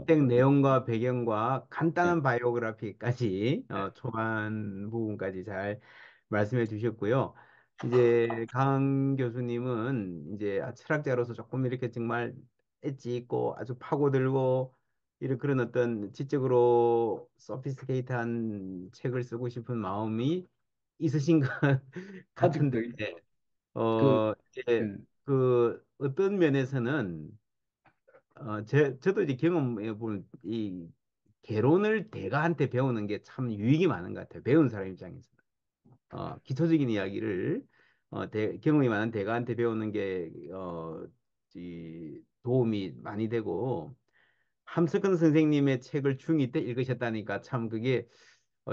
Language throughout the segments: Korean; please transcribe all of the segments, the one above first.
책 내용과 배경과 네, 간단한 바이오그래피까지 네, 초반 부분까지 잘 말씀해 주셨고요. 이제 강 교수님은 이제 철학자로서 조금 이렇게 정말 엣지 있고 아주 파고들고 이런 그런 어떤 지적으로 소피스케이트한 책을 쓰고 싶은 마음이 있으신 것 같은데, 아직도 그 이제 예, 그 어떤 면에서는 저도 이제 경험해 보면 이 개론을 대가한테 배우는 게 참 유익이 많은 것 같아요. 배운 사람 입장에서. 기초적인 이야기를 경험이 많은 대가한테 배우는 게 도움이 많이 되고 함석헌 선생님의 책을 중2 때 읽으셨다니까 참 그게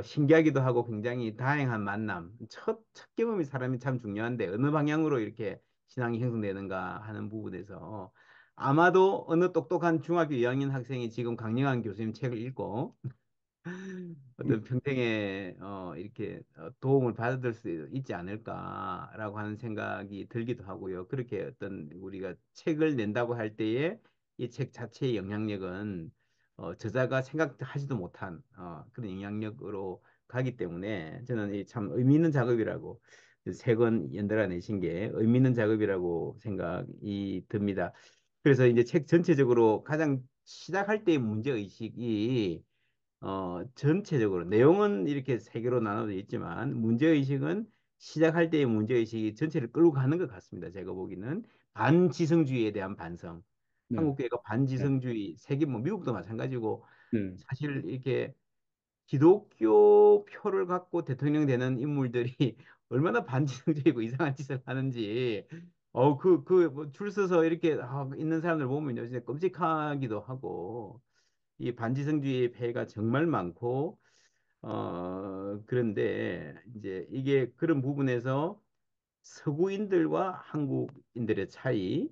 신기하기도 하고 굉장히 다양한 만남. 첫 경험이 사람이 참 중요한데 어느 방향으로 이렇게 신앙이 형성되는가 하는 부분에서 아마도 어느 똑똑한 중학교 2학년 학생이 지금 강영한 교수님 책을 읽고 어떤 평생에 이렇게 도움을 받을 수 있지 않을까라고 하는 생각이 들기도 하고요. 그렇게 어떤 우리가 책을 낸다고 할 때에 이 책 자체의 영향력은 저자가 생각하지도 못한 그런 영향력으로 가기 때문에 저는 이 참 의미 있는 작업이라고 세 권 연달아 내신 게 의미 있는 작업이라고 생각이 듭니다. 그래서 이제 책 전체적으로 가장 시작할 때의 문제의식이 전체적으로 내용은 이렇게 세 개로 나눠져 있지만 문제의식은 시작할 때의 문제의식이 전체를 끌고 가는 것 같습니다. 제가 보기에는 반지성주의에 대한 반성. 네, 한국교회가 네, 반지성주의, 세계 뭐 미국도 마찬가지고 네, 사실 이렇게 기독교 표를 갖고 대통령 되는 인물들이 얼마나 반지성주의고 이상한 짓을 하는지 뭐줄 서서 이렇게 있는 사람들 보면요 진짜 끔찍하기도 하고 이 반지성주의의 폐해가 정말 많고 그런데 이제 이게 그런 부분에서 서구인들과 한국인들의 차이,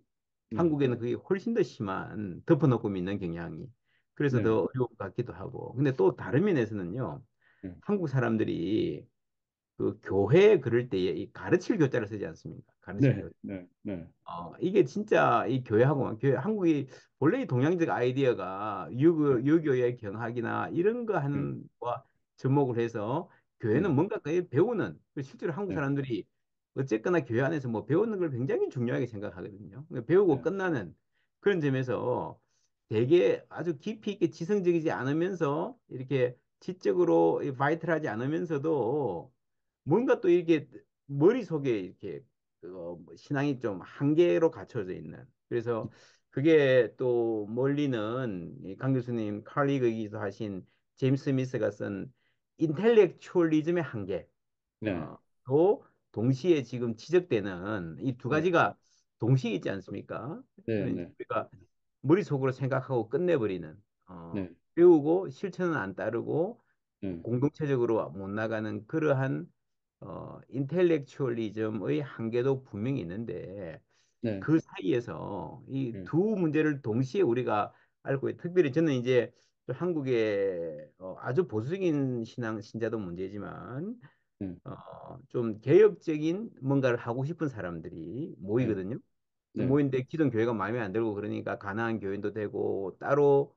네, 한국에는 그게 훨씬 더 심한 덮어놓고 믿는 경향이 그래서 네, 더 어려운 것 같기도 하고 근데 또 다른 면에서는요 네, 한국 사람들이 그 교회에 그럴 때에 이 가르칠 교자를 쓰지 않습니까? 가르칠 네, 교자. 네, 네, 이게 진짜 이 교회하고 교회 한국이 원래 이 동양적 아이디어가 네, 유교의 경학이나 이런 거 네, 하는 거와 접목을 해서 교회는 네, 뭔가 그 배우는 실제로 한국 네, 사람들이 어쨌거나 교회 안에서 뭐 배우는 걸 굉장히 중요하게 생각하거든요. 그러니까 배우고 네, 끝나는 그런 점에서 되게 아주 깊이 있게 지성적이지 않으면서 이렇게 지적으로 바이탈하지 않으면서도 뭔가 또 이렇게 머릿속에 이렇게 신앙이 좀 한계로 갖춰져 있는. 그래서 그게 또 멀리는 이강 교수님 칼리그이기도 하신 제임스 스미스가 쓴 인텔렉츄얼리즘의 한계. 네, 또 동시에 지금 지적되는 이 두 네, 가지가 동시에 있지 않습니까? 네, 그러니까 네, 우리가 머릿속으로 생각하고 끝내버리는 네, 배우고 실천은 안 따르고 네, 공동체적으로 못 나가는 그러한 인텔렉츄얼리즘의 한계도 분명히 있는데 네, 그 사이에서 이 네, 두 문제를 동시에 우리가 알고 특별히 저는 이제 또 한국의 아주 보수적인 신자도 문제지만 네, 좀 개혁적인 뭔가를 하고 싶은 사람들이 네, 모이거든요. 네, 모인데 기존 교회가 마음에 안 들고 그러니까 가난한 교인도 되고 따로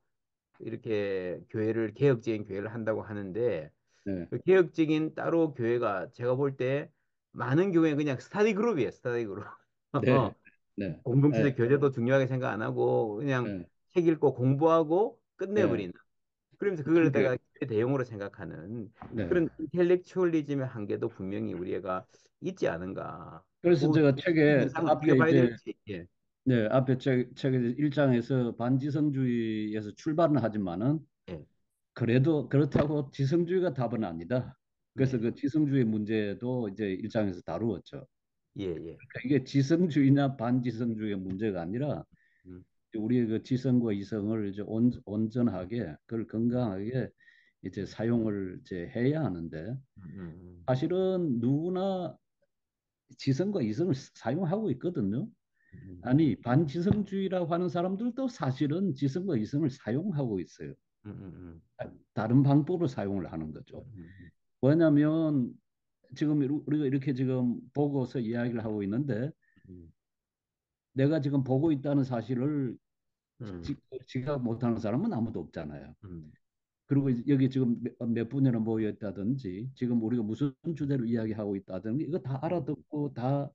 이렇게 교회를 개혁적인 교회를 한다고 하는데 네, 그 개혁적인 따로 교회가 제가 볼 때 많은 교회 그냥 스타디 그룹이에요. 스타디 그룹. 네, 네, 공동체적 네, 교제도 중요하게 생각 안 하고 그냥 네, 책 읽고 공부하고 네, 끝내버리는. 그러면서 그걸 그게 갖다가 대용으로 생각하는 네. 그런 인텔렉츄얼리즘의 한계도 분명히 우리가 있지 않은가. 그래서 그 제가 두 책에 현상을 어떻게 앞에 봐야 이제 될지. 예. 네, 앞에 책의 일장에서 반지성주의에서 출발은 하지만은 예. 그래도 그렇다고 지성주의가 답은 아니다. 그래서 네. 그 지성주의 문제도 이제 일장에서 다루었죠. 예, 예. 그러니까 이게 지성주의나 반지성주의의 문제가 아니라 음, 우리의 그 지성과 이성을 이제 온전하게 그걸 건강하게 이제 사용을 이제 해야 하는데 음. 사실은 누구나 지성과 이성을 사용하고 있거든요. 음, 아니 반지성주의라고 하는 사람들도 사실은 지성과 이성을 사용하고 있어요. 음, 음, 다른 방법으로 사용을 하는 거죠. 음, 왜냐하면 지금 우리가 이렇게 지금 보고서 이야기를 하고 있는데 음, 내가 지금 보고 있다는 사실을 음, 지각 못하는 사람은 아무도 없잖아요. 음, 그리고 여기 지금 몇 분이나 모여 있다든지 지금 우리가 무슨 주제로 이야기하고 있다든지 이거 다 음, 알아듣고 다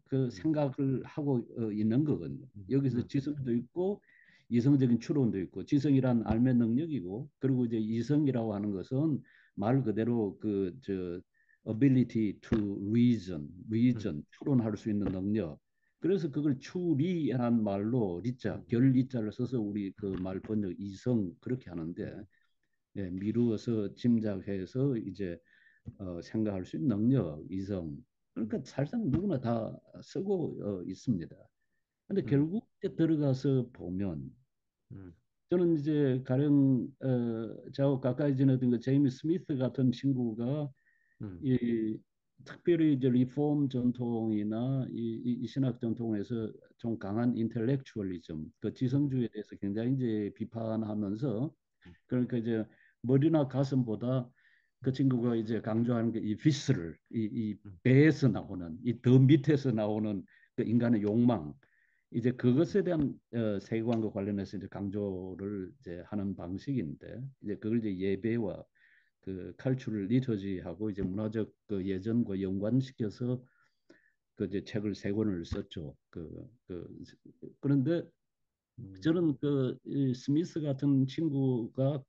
그 음, 생각을 하고 있는 거거든요. 여기서 음, 지성도 있고 이성적인 추론도 있고 지성이란 알매 능력이고 그리고 이제 이성이라고 하는 것은 말 그대로 그 저 ability to 음, reason 추론할 수 있는 능력. 그래서 그걸 추리한 말로 리자 음, 결 리자를 써서 우리 그 말 번역 이성 그렇게 하는데 예, 미루어서 짐작해서 이제 생각할 수 있는 능력, 이성. 그러니까 사실상 누구나 다 쓰고 있습니다. 근데 음, 결국 이제 들어가서 보면 음, 저는 이제 가령 저하고 가까이 지내던 그 제이미 스미스 같은 친구가 음, 이 특별히 이제 리폼 전통이나 이 신학 전통에서 좀 강한 인텔렉추얼리즘, 그 지성주의에 대해서 굉장히 이제 비판하면서 그러니까 이제 머리나 가슴보다 그 친구가 이제 강조하는 게 이 비스를 이 음, 배에서 나오는 이 더 밑에서 나오는 그 인간의 욕망 이제 그것에 대한 세계관과 관련해서 이제 강조를 이제 하는 방식인데 이제 그걸 이제 예배와 그 칼출을 리터지하고 이제 문화적 그 예전과 연관시켜서 그 이제 책을 세 권을 썼죠. 그런데 음, 저는 그이 스미스 같은 친구가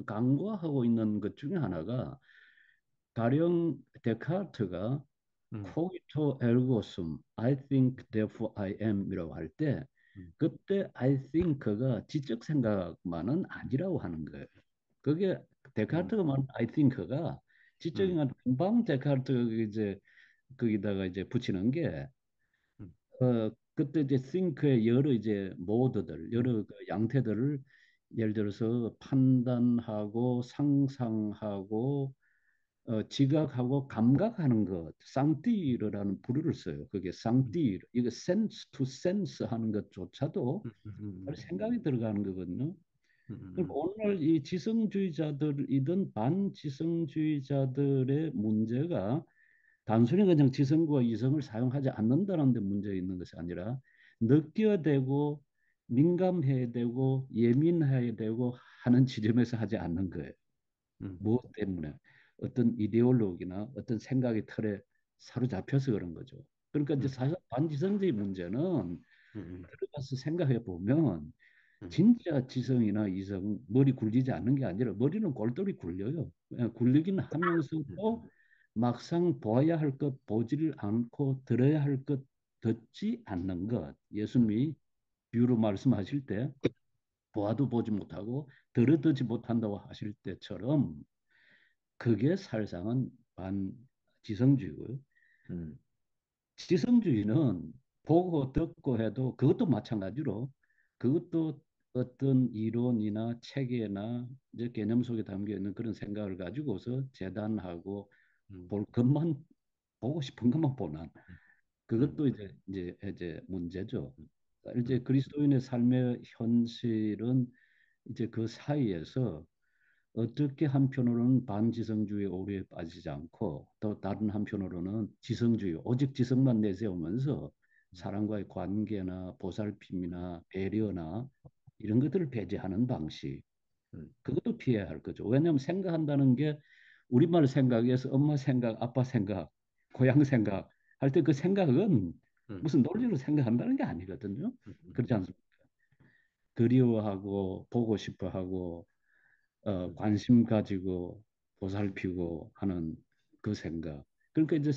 강구하고 있는 것 중에 하나가 가령 데카르트가 음, cogito ergo sum, I think therefore I am이라고 할 때 음, 그때 I think가 지적 생각만은 아니라고 하는 거예요. 그게 음, 데카르트가 말한 I think가 지적인 음, 건 금방 데카르트가 이제 거기다가 이제 붙이는 게 그때 이제 think의 여러 이제 모드들, 음, 여러 그 양태들을 예를 들어서 판단하고 상상하고 지각하고 감각하는 것, 쌍띠르라는 부류를 써요. 그게 음, 쌍띠르, 이거 sense to sense 하는 것조차도 음, 생각이 들어가는 거거든요. 그러니까 음, 오늘 이 지성주의자들이든 반지성주의자들의 문제가 단순히 그냥 지성과 이성을 사용하지 않는다는 데 문제가 있는 것이 아니라 느껴야 되고 민감해야 되고 예민해야 되고 하는 지점에서 하지 않는 거예요. 음, 무엇 때문에? 어떤 이데올로기나 어떤 생각의 틀에 사로잡혀서 그런 거죠. 그러니까 이제 음, 사실 반지성주의 문제는 음, 들어가서 생각해 보면 음, 진짜 지성이나 이성 머리 굴리지 않는 게 아니라 머리는 골똘히 굴려요. 굴리긴 하면서도 막상 보아야 할 것 보지를 않고 들어야 할 것 듣지 않는 것. 음, 예수님이 비유로 말씀하실 때 보아도 보지 못하고 들어듣지 못한다고 하실 때처럼 그게 사실상은 반지성주의고요. 음, 지성주의는 보고 듣고 해도 그것도 마찬가지로 그것도 어떤 이론이나 체계나 이제 개념 속에 담겨 있는 그런 생각을 가지고서 재단하고 음, 볼 것만 보고 싶은 것만 보는 음, 그것도 이제 문제죠. 이제 음, 그리스도인의 삶의 현실은 이제 그 사이에서 어떻게 한편으로는 반지성주의 오류에 빠지지 않고 또 다른 한편으로는 지성주의 오직 지성만 내세우면서 사람과의 관계나 보살핌이나 배려나 이런 것들을 배제하는 방식 음, 그것도 피해야 할 거죠. 왜냐하면 생각한다는 게 우리말 생각에서 엄마 생각, 아빠 생각, 고향 생각 할 때 그 생각은 음, 무슨 논리로 생각한다는 게 아니거든요. 음, 그렇지 않습니까? 그리워하고 보고 싶어하고 관심 가지고 보살피고 하는 그 생각. 그러니까 이제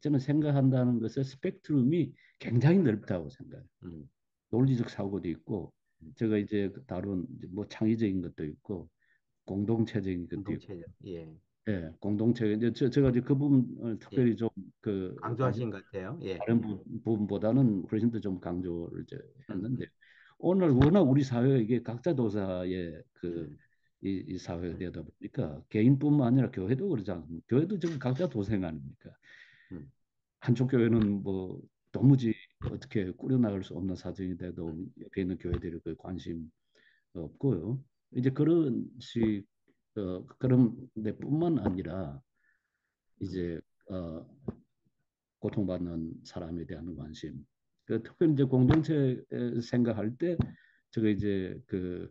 저는 생각한다는 것의 스펙트럼이 굉장히 넓다고 생각해요. 음, 논리적 사고도 있고, 음. 제가 이제 다룬 이제 뭐 창의적인 것도 있고, 공동체적인 것도 있고, 공동체적, 예, 예, 공동체. 이제 제가 이제 그 부분을 예, 특별히 좀 그 강조하신 것 같아요. 예, 다른 부분보다는 훨씬 더 좀 강조를 이제 음, 했는데 음, 오늘 워낙 우리 사회에 이게 각자 도사의 음, 이 사회가 음, 되다 보니까 개인뿐만 아니라 교회도 그러지 않습니까? 교회도 지금 각자 도생 아닙니까? 음, 한쪽 교회는 뭐 도무지 어떻게 꾸려나갈 수 없는 사정이 음, 돼도 옆에 있는 교회들이 그 관심 없고요. 이제 그런 그런 데뿐만 아니라 음, 이제 어, 고통받는 사람에 대한 관심. 그 특별히 이제 공동체 생각할 때 제가 이제 그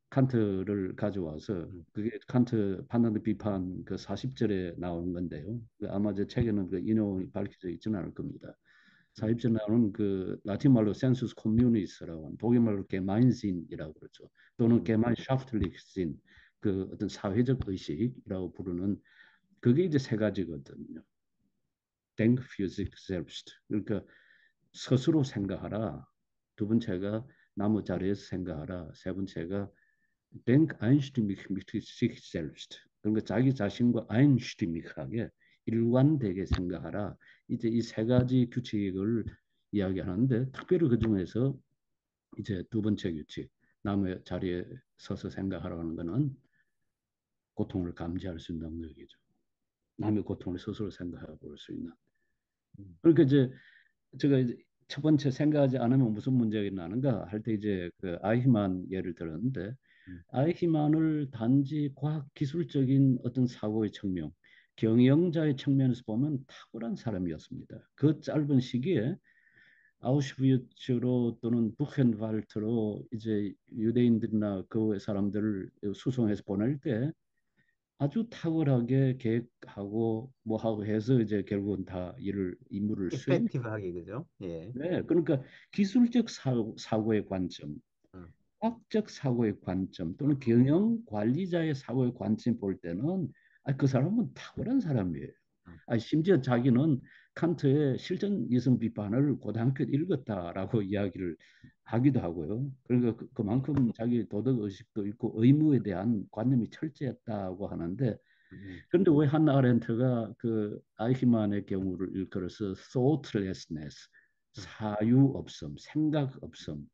칸트를 가져와서 음, 그게 칸트 판단의 비판 그 40절에 나오는 건데요. 그 아마 제 책에는 그 인용이 밝혀져 있지는 않을 겁니다. 음, 40절에 나오는 그 라틴 말로 센수스 커뮤니스라고 하는 독일 말로 게마인신이라고 그러죠. 또는 음, 게마인샤프트리신 그 어떤 사회적 의식이라고 부르는 그게 이제 세 가지거든요. Denk für sich selbst. 그러니까 스스로 생각하라. 두 번째가 나무 자리에서 생각하라. 세 번째가 denk einstimmig mit sich selbst. 그러니까 자기 자신과 einstimmig하게 일관되게 생각하라. 이제 이 세 가지 규칙을 이야기하는데 특별히 그 중에서 이제 두 번째 규칙 나무 자리에 서서 생각하라는 거는 고통을 감지할 수 있는 능력이죠. 남의 고통을 스스로 생각해 볼 수 있는. 음, 그러니까 이제 제가 이제 첫 번째 생각하지 않으면 무슨 문제가 나는가 할 때 이제 그 아이히만 예를 들었는데 음. 아이히만을 단지 과학 기술적인 어떤 사고의 측면, 경영자의 측면에서 보면 탁월한 사람이었습니다. 그 짧은 시기에 아우슈비츠로 또는 부첸발트로 이제 유대인들이나 그 사람들을 수송해서 보낼 때 아주 탁월하게 계획하고 뭐 하고 해서 이제 결국은 다 일을 임무를 수행. 이펙티브하게 그죠? 예. 네, 그러니까 기술적 사고의 관점, 음, 과학적 사고의 관점 또는 경영 관리자의 사고의 관점 볼 때는 그 사람은 탁월한 사람이에요. 음, 심지어 자기는 칸트의 실전 이성 비판을 고등학교 때 읽었다라고 이야기를 하기도 하고요. 그러니까 그만큼 자기 도덕 의식도 있고 의무에 대한 관념이 철저했다고 하는데 음, 그런데 왜 한나 아렌트가 그 아이히만의 경우를 일컬어서 thoughtlessness, 음, 사유 없음, 생각 없음,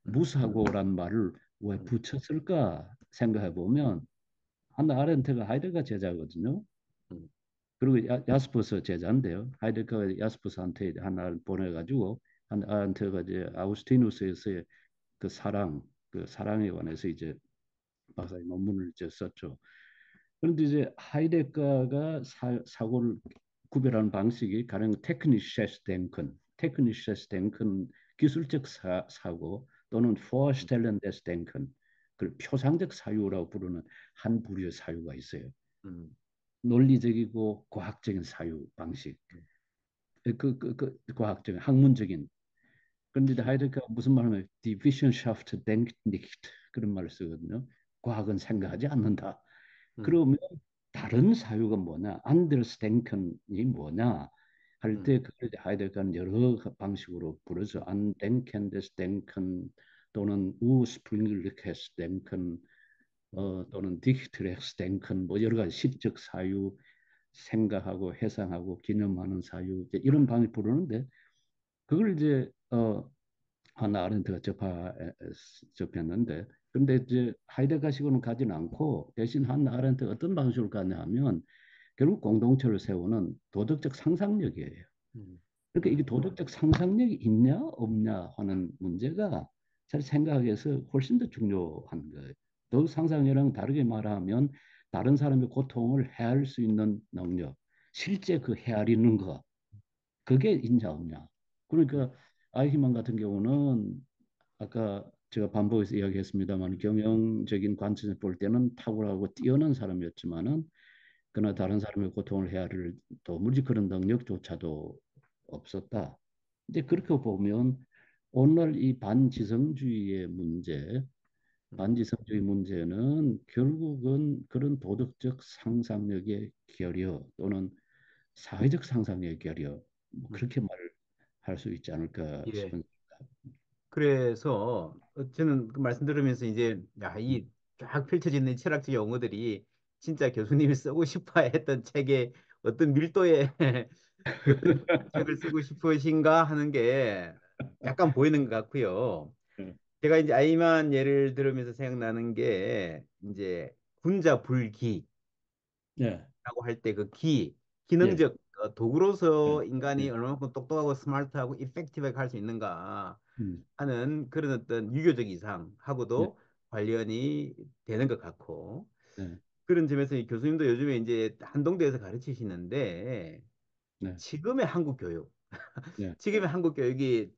음, 무사고란 말을 왜 음, 붙였을까 생각해 보면 한나 아렌트가 하이데거 제자거든요. 음, 그리고 야스퍼스 제자인데요. 하이데거가 야스퍼스한테 하나를 보내가지고 한 아렌트가 이제 아우스티누스에서의 그 사랑, 그 사랑에 관해서 이제 박사의 논문을 이제 썼죠. 그런데 이제 하이데거가 사고를 구별하는 방식이 가령 테크니시스 댕큰, 테크니시스 댕큰 기술적 사고 또는 포스텔렌데스 댕큰 그 표상적 사유라고 부르는 한 부류의 사유가 있어요. 음, 논리적이고 과학적인 사유 방식, 음, 과학적인 학문적인. 그런데 하이데거가 무슨 말하면 디비션샤프트 댕kt nicht 그런 말을 쓰거든요. 과학은 생각하지 않는다. 음, 그러면 다른 사유가 뭐냐, 안데르스denken이 뭐냐 할 음, 때 그걸 하이데거는 여러 방식으로 부르죠. 안덴켄데스 덴큰 또는 우스프링글리케스 덴큰 음, 또는 디히트렉스 덴큰 뭐 여러 가지 시적 사유 생각하고 해상하고 기념하는 사유 이제 이런 방식 부르는데 그걸 이제 하나 아렌트가 접했는데 근데 이제 하이데거식으로는 가지는 않고 대신 하나 아렌트가 어떤 방식으로 가냐 하면 결국 공동체를 세우는 도덕적 상상력이에요. 음, 그러니까 이게 도덕적 상상력이 있냐 없냐 하는 문제가 잘 생각해서 훨씬 더 중요한 거예요. 도덕 상상력이랑 다르게 말하면 다른 사람의 고통을 헤아릴 수 있는 능력, 실제 그 헤아리는 거, 그게 있냐 없냐. 음, 그러니까 아이히만 같은 경우는 아까 제가 반복해서 이야기했습니다만 경영적인 관점에서 볼 때는 탁월하고 뛰어난 사람이었지만은 그러나 다른 사람의 고통을 헤아릴 도무지 그런 능력조차도 없었다. 근데 그렇게 보면 오늘 이 반지성주의의 문제, 음, 반지성주의 문제는 결국은 그런 도덕적 상상력의 결여 또는 사회적 상상력의 결여 뭐 음. 그렇게 말을 할 수 있지 않을까 예. 싶은. 그래서 저는 그 말씀 들으면서 이제 야, 음. 이 쫙 펼쳐지는 철학적 용어들이 진짜 교수님이 쓰고 싶어 했던 책의 어떤 밀도의 어떤 책을 쓰고 싶으신가 하는 게 약간 보이는 것 같고요. 제가 이제 아이만 예를 들으면서 생각나는 게 이제 군자불기라고 네, 할 때 그 예, 기능적 예, 도구로서 인간이 예, 얼마만큼 똑똑하고 스마트하고 이펙티브하게 할 수 있는가 음, 하는 그런 어떤 유교적 예, 이상하고도 관련이 되는 것 같고 네, 그런 점에서 이 교수님도 요즘에 이제 한동대에서 가르치시는데 네, 지금의 한국 교육, 네, 지금의 한국 교육이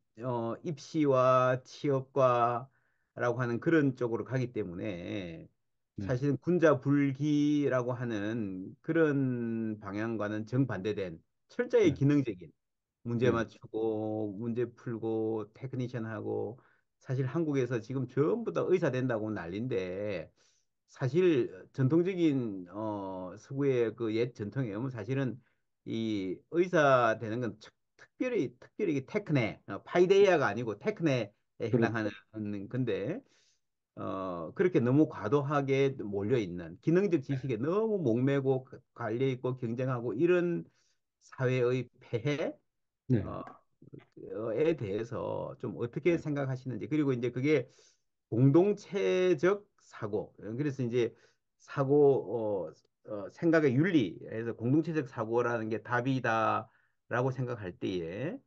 입시와 취업과라고 하는 그런 쪽으로 가기 때문에 네, 사실은 군자불기라고 하는 그런 방향과는 정반대된 철저히 네, 기능적인 문제 네, 맞추고 문제 풀고 테크니션 하고 사실 한국에서 지금 전부 다 의사 된다고 난리인데 사실 전통적인 서구의 그 옛 전통에 의하면 사실은 이 의사 되는 건 특별히 이게 테크네 파이데이아가 아니고 테크네에 그렇죠. 해당하는 건데 그렇게 너무 과도하게 몰려 있는 기능적 지식에 너무 목매고 갈려 있고 경쟁하고 이런 사회의 폐해 네, 어, 에 대해서 좀 어떻게 생각하시는지 그리고 이제 그게 공동체적 사고 그래서 이제 사고 생각의 윤리에서 공동체적 사고라는 게 답이다라고 생각할 때에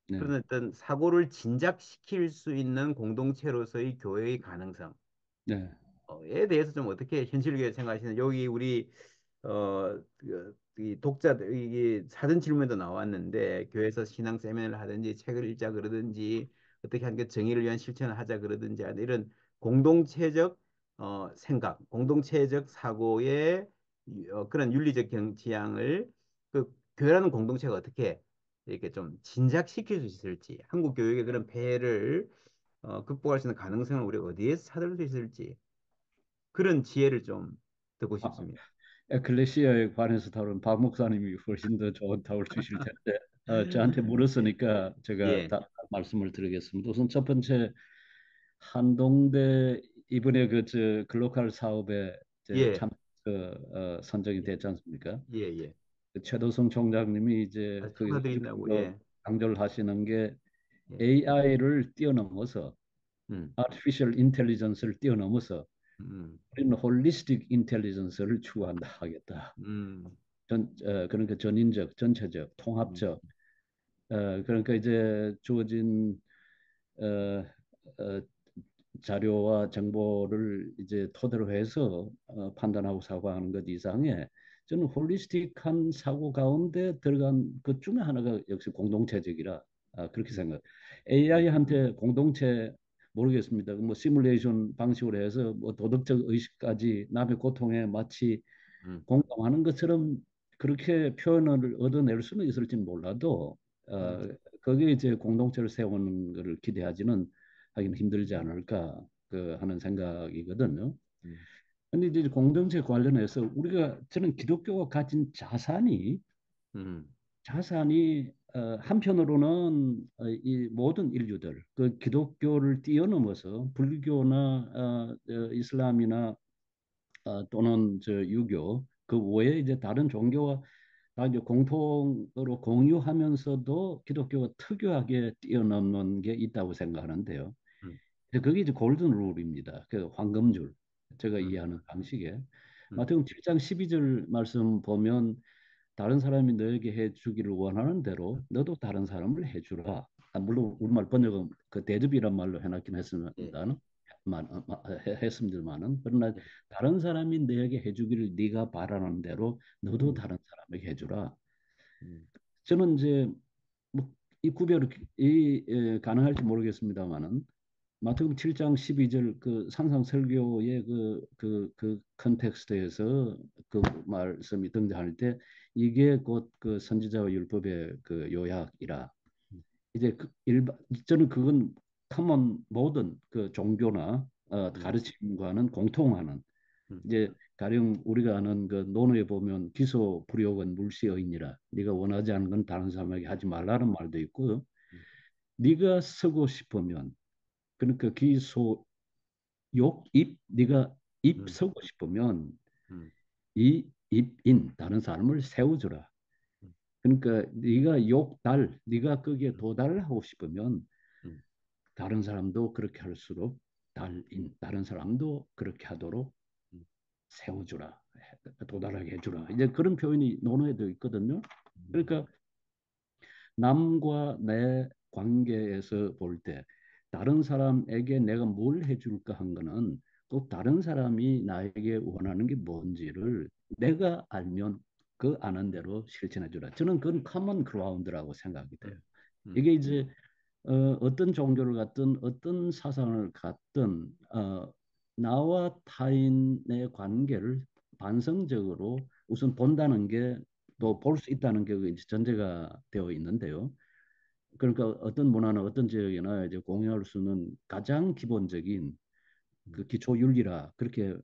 네, 그런 어떤 사고를 진작시킬 수 있는 공동체로서의 교회의 가능성 네, 에 대해서 좀 어떻게 현실적으로 생각하시는 여기 우리 이 독자들 이게 사전 질문에도 나왔는데 교회에서 신앙 세미나를 하든지 책을 읽자 그러든지 어떻게 하는 게 정의를 위한 실천을 하자 그러든지 하는 이런 공동체적 생각, 공동체적 사고의 그런 윤리적 지향을 그 교회라는 공동체가 어떻게 이렇게 좀 진작시킬 수 있을지 한국 교육의 그런 폐해를 극복할 수 있는 가능성을 우리 어디에서 찾을 수 있을지 그런 지혜를 좀 듣고 아, 싶습니다. 에클레시아에 관해서 다룬 박 목사님이 훨씬 더 좋은 답을 주실 텐데 저한테 물었으니까 제가 예, 말씀을 드리겠습니다. 우선 첫 번째 한동대 이번에 저 글로컬 사업에 이제 예, 참 선정이 됐지 않습니까? 예, 예. 그 최도성 총장님이 이제 아, 거기서 축하드린다고, 더 예, 강조를 하시는 게 예, AI를 뛰어넘어서 음, artificial intelligence를 뛰어넘어서 음, 우리는 홀리스틱 인텔리전스를 추구한다 하겠다. 음, 그러니까 전인적, 전체적, 음, 통합적. 그러니까 이제 주어진 어, 어, 자료와 정보를 이제 토대로 해서 판단하고 사고하는 것 이상에 저는 홀리스틱한 사고 가운데 들어간 것 중에 하나가 역시 공동체적이라 그렇게 생각. 음, AI한테 공동체 모르겠습니다. 뭐 시뮬레이션 방식으로 해서 뭐 도덕적 의식까지 남의 고통에 마치 음, 공감하는 것처럼 그렇게 표현을 얻어낼 수는 있을지는 몰라도 음, 어, 거기에 이제 공동체를 세우는 것을 기대하지는 하긴 힘들지 않을까 하는 생각이거든요. 음, 근데 이제 공동체 관련해서 우리가 저는 기독교가 가진 음, 자산이 한편으로는 이 모든 인류들 그 기독교를 뛰어넘어서 불교나 이슬람이나 또는 저 유교 그 외에 이제 다른 종교와 다 이제 공통으로 공유하면서도 기독교가 특유하게 뛰어넘는 게 있다고 생각하는데요. 음, 그게 이제 골든 룰입니다. 그 황금줄 제가 음, 이해하는 방식에 음, 마태복음 7장 12절 말씀 보면 다른 사람이 너에게 해주기를 원하는 대로 너도 다른 사람을 해주라. 물론 우리말 번역은 그 대접이란 말로 해놨긴 예, 했습니다만 했습니다만은 그러나 예, 다른 사람이 너에게 해주기를 네가 바라는 대로 너도 음, 다른 사람에게 해주라. 음, 저는 이제 뭐 이 구별이 가능할지 모르겠습니다만은 마태복음 7장 12절 그 상상 설교의 그 컨텍스트에서 그 말씀이 등장할 때 이게 곧 그 선지자와 율법의 그 요약이라 음, 이제 저는 그건 커먼 모든 그 종교나 음, 가르침과는 공통하는 음, 이제 가령 우리가 아는 그 논어에 보면 기소 불욕은 물시여이니라 네가 원하지 않는 건 다른 사람에게 하지 말라는 말도 있고 음, 네가 쓰고 싶으면 그러니까 기소 욕, 입, 네가 입 음, 서고 싶으면 음, 이 입인 다른 사람을 세워주라. 음, 그러니까 네가 욕, 달, 네가 거기에 음, 도달을 하고 싶으면 음, 다른 사람도 그렇게 할수록 달인 다른 사람도 그렇게 하도록 음, 세워주라. 도달하게 해주라. 이제 그런 표현이 논어에도 있거든요. 음, 그러니까 남과 내 관계에서 볼 때 다른 사람에게 내가 뭘 해줄까 한 거는 꼭 다른 사람이 나에게 원하는 게 뭔지를 내가 알면 그 아는 대로 실천해 주라. 저는 그건 커먼 그라운드라고 생각이 돼요. 음, 음, 이게 이제 어떤 종교를 갖든 어떤 사상을 갖든 나와 타인의 관계를 반성적으로 우선 본다는 게 음, 또 볼 수 있다는 게 이제 전제가 되어 있는데요. 그러니까 어떤 문화나 어떤 지역이나 이제 공유할 수는 가장 기본적인 음, 그 기초 윤리라 그렇게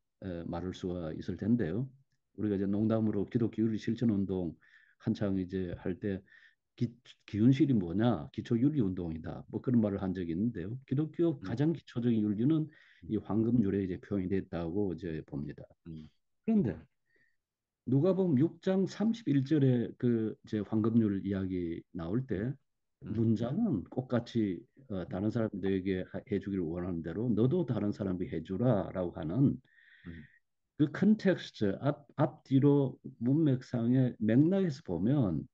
말할 수가 있을 텐데요. 우리가 이제 농담으로 기독교 윤리 실천 운동 한창 이제 할 때 기운실이 뭐냐? 기초 윤리 운동이다. 뭐 그런 말을 한 적이 있는데요. 기독교 음, 가장 기초적인 윤리는 음, 이 황금률에 이제 표현이 됐다고 이제 봅니다. 음, 그런데 누가복음 6장 31절에 그 이제 황금률 이야기 나올 음, 때 음, 문장은 똑같이 음, 다른 사람 너에게 해주기를 원하는 대로 너도 다른 사람에게 해주라라고 하는 음, 그 컨텍스트 앞뒤로 문맥상의 맥락에서 보면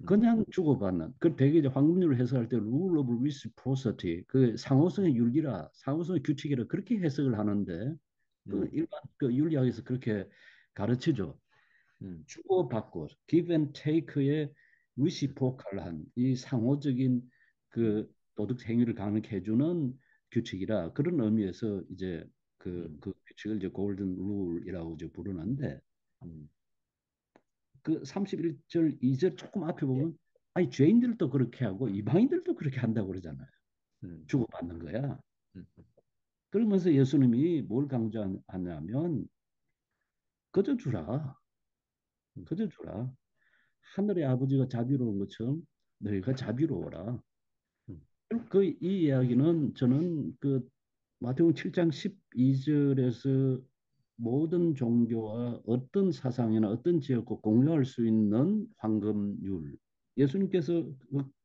음, 그냥 주고받는 그 되게 이제 황금률을 해석할 때 rule of reciprocity 그 상호성의 윤리라 상호성의 규칙이라 그렇게 해석을 하는데 그 음, 일반 그 윤리학에서 그렇게 가르치죠. 음, 주고받고 give and take의 음, reciprocal한 이 상호적인 음, 그 도덕 행위를 가능해주는 규칙이라 그런 의미에서 이제 음, 그 규칙을 이제 골든 룰이라고 이제 부르는데 음, 그 31절 2절 조금 앞에 예, 보면 아니 죄인들도 그렇게 하고 이방인들도 그렇게 한다고 그러잖아요. 음, 주고받는 거야. 음, 그러면서 예수님이 뭘 강조하냐면 거저 주라. 음, 거저 주라. 하늘의 아버지가 자비로운 것처럼 너희가 자비로워라. 음, 그 이 이야기는 저는 그 마태복음 7장 12절에서 모든 종교와 어떤 사상이나 어떤 지역과 공유할 수 있는 황금률. 예수님께서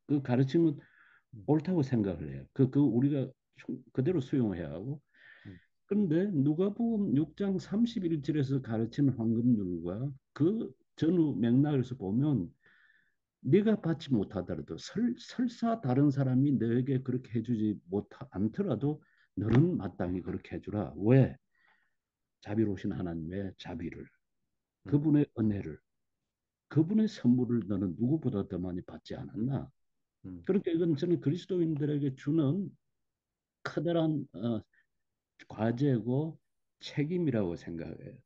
그 가르침은 음, 옳다고 생각을 해요. 그 우리가 그대로 수용해야 하고. 음, 그런데 누가복음 6장 31절에서 가르치는 황금률과 그 전후 맥락에서 보면 네가 받지 못하더라도 설사 다른 사람이 너에게 그렇게 해주지 못 않더라도 너는 마땅히 그렇게 해주라. 왜? 자비로우신 하나님의 자비를, 음, 그분의 은혜를, 그분의 선물을 너는 누구보다 더 많이 받지 않았나? 음. 그러니까 이건 저는 그리스도인들에게 주는 커다란 과제고 책임이라고 생각해요.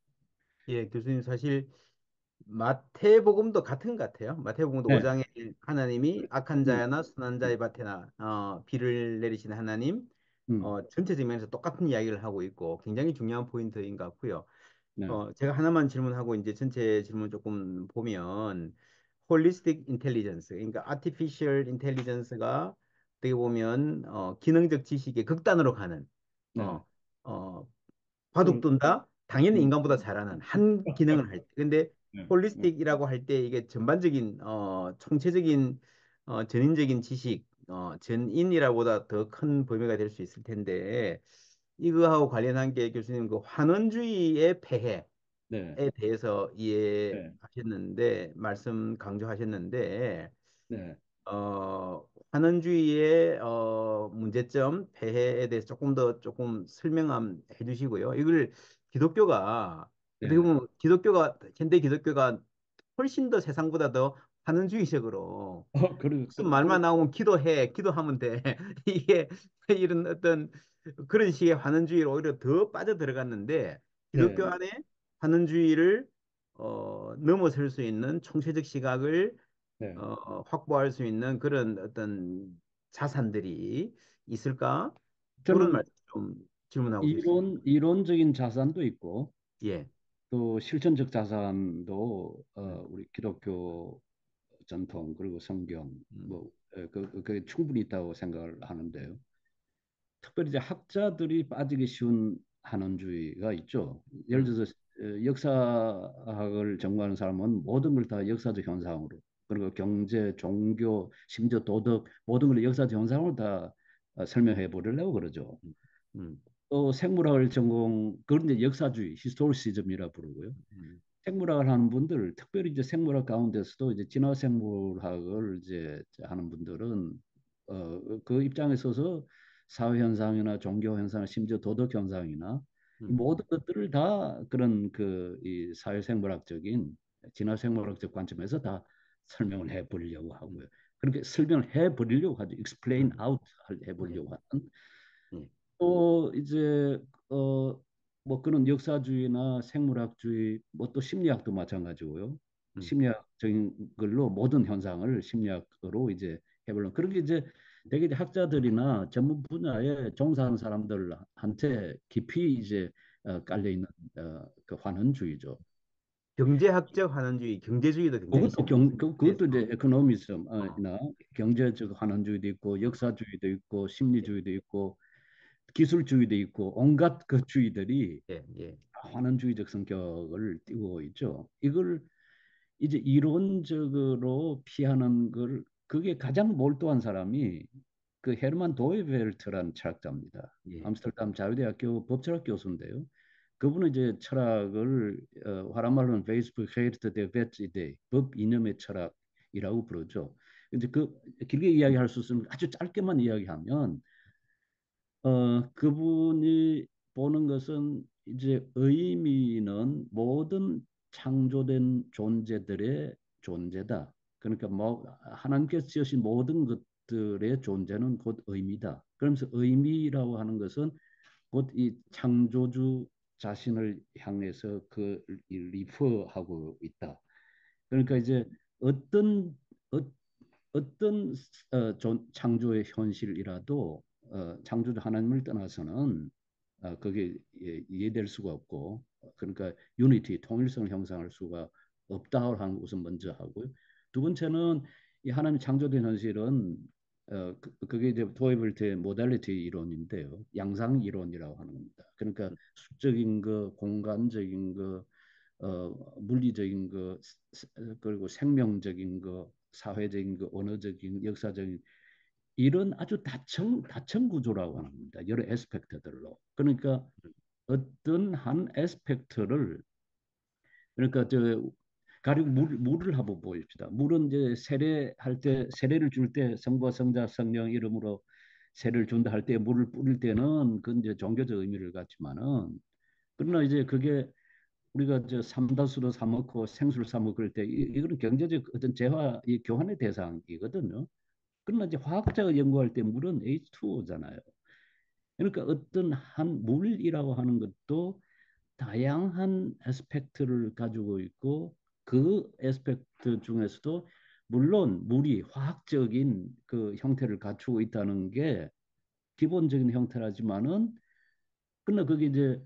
예, 교수님 사실 마태복음도 같은 것 같아요. 마태복음도 네. 5장에 하나님이 악한 음, 자야나 순한 음, 자의 밭에나 비를 내리시는 하나님 음, 전체적인 면에서 똑같은 이야기를 하고 있고 굉장히 중요한 포인트인 것 같고요. 네, 제가 하나만 질문하고 이제 전체 질문 조금 보면 홀리스틱 인텔리전스 그러니까 아티피셜 인텔리전스가 어떻게 보면 기능적 지식의 극단으로 가는 네. 어, 어, 바둑 좀, 둔다? 당연히 음, 인간보다 잘하는 한 기능을 할 때. 근데 네, 네, 홀리스틱이라고 할 때 이게 전반적인 총체적인 전인적인 지식, 전인이라보다 더 큰 범위가 될 수 있을 텐데 이거하고 관련한 게 교수님 그 환원주의의 폐해에 네, 대해서 네, 이해하셨는데 말씀 강조하셨는데 네, 환원주의의 문제점, 폐해에 대해서 조금 설명해 주시고요. 이걸 기독교가 어떻게 네. 보면 현대 기독교가 훨씬 더 세상보다 더 환원주의적으로 무슨 말만 나오면 기도해, 기도하면 돼. 이게 이런 어떤 그런 식의 환원주의로 오히려 더 빠져 들어갔는데 기독교 네, 안에 환원주의를 넘어설 수 있는 총체적 시각을 네. 확보할 수 있는 그런 어떤 자산들이 있을까? 그런 저는 말씀 좀 질문하고 싶습니다. 이론적인 자산도 있고 예. 또 실천적 자산도 음, 우리 기독교 전통 그리고 성경 음, 뭐 그 충분히 있다고 생각을 하는데요. 특별히 이제 학자들이 빠지기 쉬운 한원주의가 있죠. 예를 음, 들어서 역사학을 전공하는 사람은 모든 걸 다 역사적 현상으로 그리고 경제, 종교, 심지어 도덕 모든 걸 역사적 현상으로 다 설명해 보려고 그러죠. 음, 음, 또 생물학을 전공 그런 이제 역사주의, 히스토리시즘이라 부르고요. 음, 생물학을 하는 분들, 특별히 이제 생물학 가운데서도 이제 진화 생물학을 이제 하는 분들은 그 입장에 서서 사회 현상이나 종교 현상, 심지어 도덕 현상이나 이 음, 모든 것들을 다 그런 그 이 사회 생물학적인 진화 생물학적 관점에서 다 설명을 해 보려고 음, 하고요. 그렇게 설명을 해버리려고 하죠. explain 음, out 예, 해보려고 하는. 예, 또 이제 뭐 그런 역사주의나 생물학주의, 뭐 또 심리학도 마찬가지고요. 음, 심리학적인 걸로 모든 현상을 심리학으로 이제 해보려고. 그렇게 이제 되게 이제 학자들이나 전문 분야에 종사하는 사람들한테 깊이 이제 깔려 있는 그 환원주의죠. 경제학적 환원주의, 경제주의도 굉장히 그것도 이제 어, 에코노미즘이나 경제적 환원주의도 있고 역사주의도 있고 예, 심리주의도 있고 기술주의도 있고 온갖 그 주의들이 예, 예, 환원주의적 성격을 띠고 있죠. 이걸 이제 이론적으로 피하는 걸, 그게 가장 몰두한 사람이 그 헤르만 도이벨트라는 철학자입니다. 예, 암스테르담 자유대학교 법철학 교수인데요. 그분은 이제 철학을 화란 말로는 베이스북 헤이르트 대 베츠이데 법 이념의 철학이라고 부르죠. 이제 그 길게 이야기할 수 있으면 아주 짧게만 이야기하면 그분이 보는 것은 이제 의미는 모든 창조된 존재들의 존재다. 그러니까 뭐 하나님께서 지으신 모든 것들의 존재는 곧 의미다. 그러면서 의미라고 하는 것은 곧 이 창조주 자신을 향해서 그 리퍼하고 있다. 그러니까 이제 어떤 어, 어떤 창조의 현실이라도 창조주 하나님을 떠나서는 그게 이해될 수가 없고, 그러니까 유니티 통일성을 형성할 수가 없다고 하는 것은 먼저 하고요. 두 번째는 이 하나님 창조된 현실은 그게 이제 도이블트의 모달리티 이론인데요. 양상 이론이라고 하는 겁니다. 그러니까 수적인 거, 공간적인 거, 물리적인 거, 그리고 생명적인 거, 사회적인 거, 언어적인, 역사적인 이런 아주 다층 구조라고 하는 겁니다. 여러 에스펙트들로. 그러니까 어떤 한 에스펙트를, 그러니까 가령 물을 한번 보입시다. 물은 이제 세례할 때, 세례를 줄 때 성부와 성자 성령 이름으로 세례를 준다 할 때 물을 뿌릴 때는 그건 이제 종교적 의미를 갖지만은, 그러나 이제 그게 우리가 저 삼다수로 사 먹고 생수를 사 먹을 때 이거는 경제적 어떤 재화 이 교환의 대상이거든요. 그러나 이제 화학자가 연구할 때 물은 H2O잖아요. 그러니까 어떤 한 물이라고 하는 것도 다양한 에스펙트를 가지고 있고, 그 에스펙트 중에서도 물론 물이 화학적인 그 형태를 갖추고 있다는 게 기본적인 형태라지만은, 그러나 그게 이제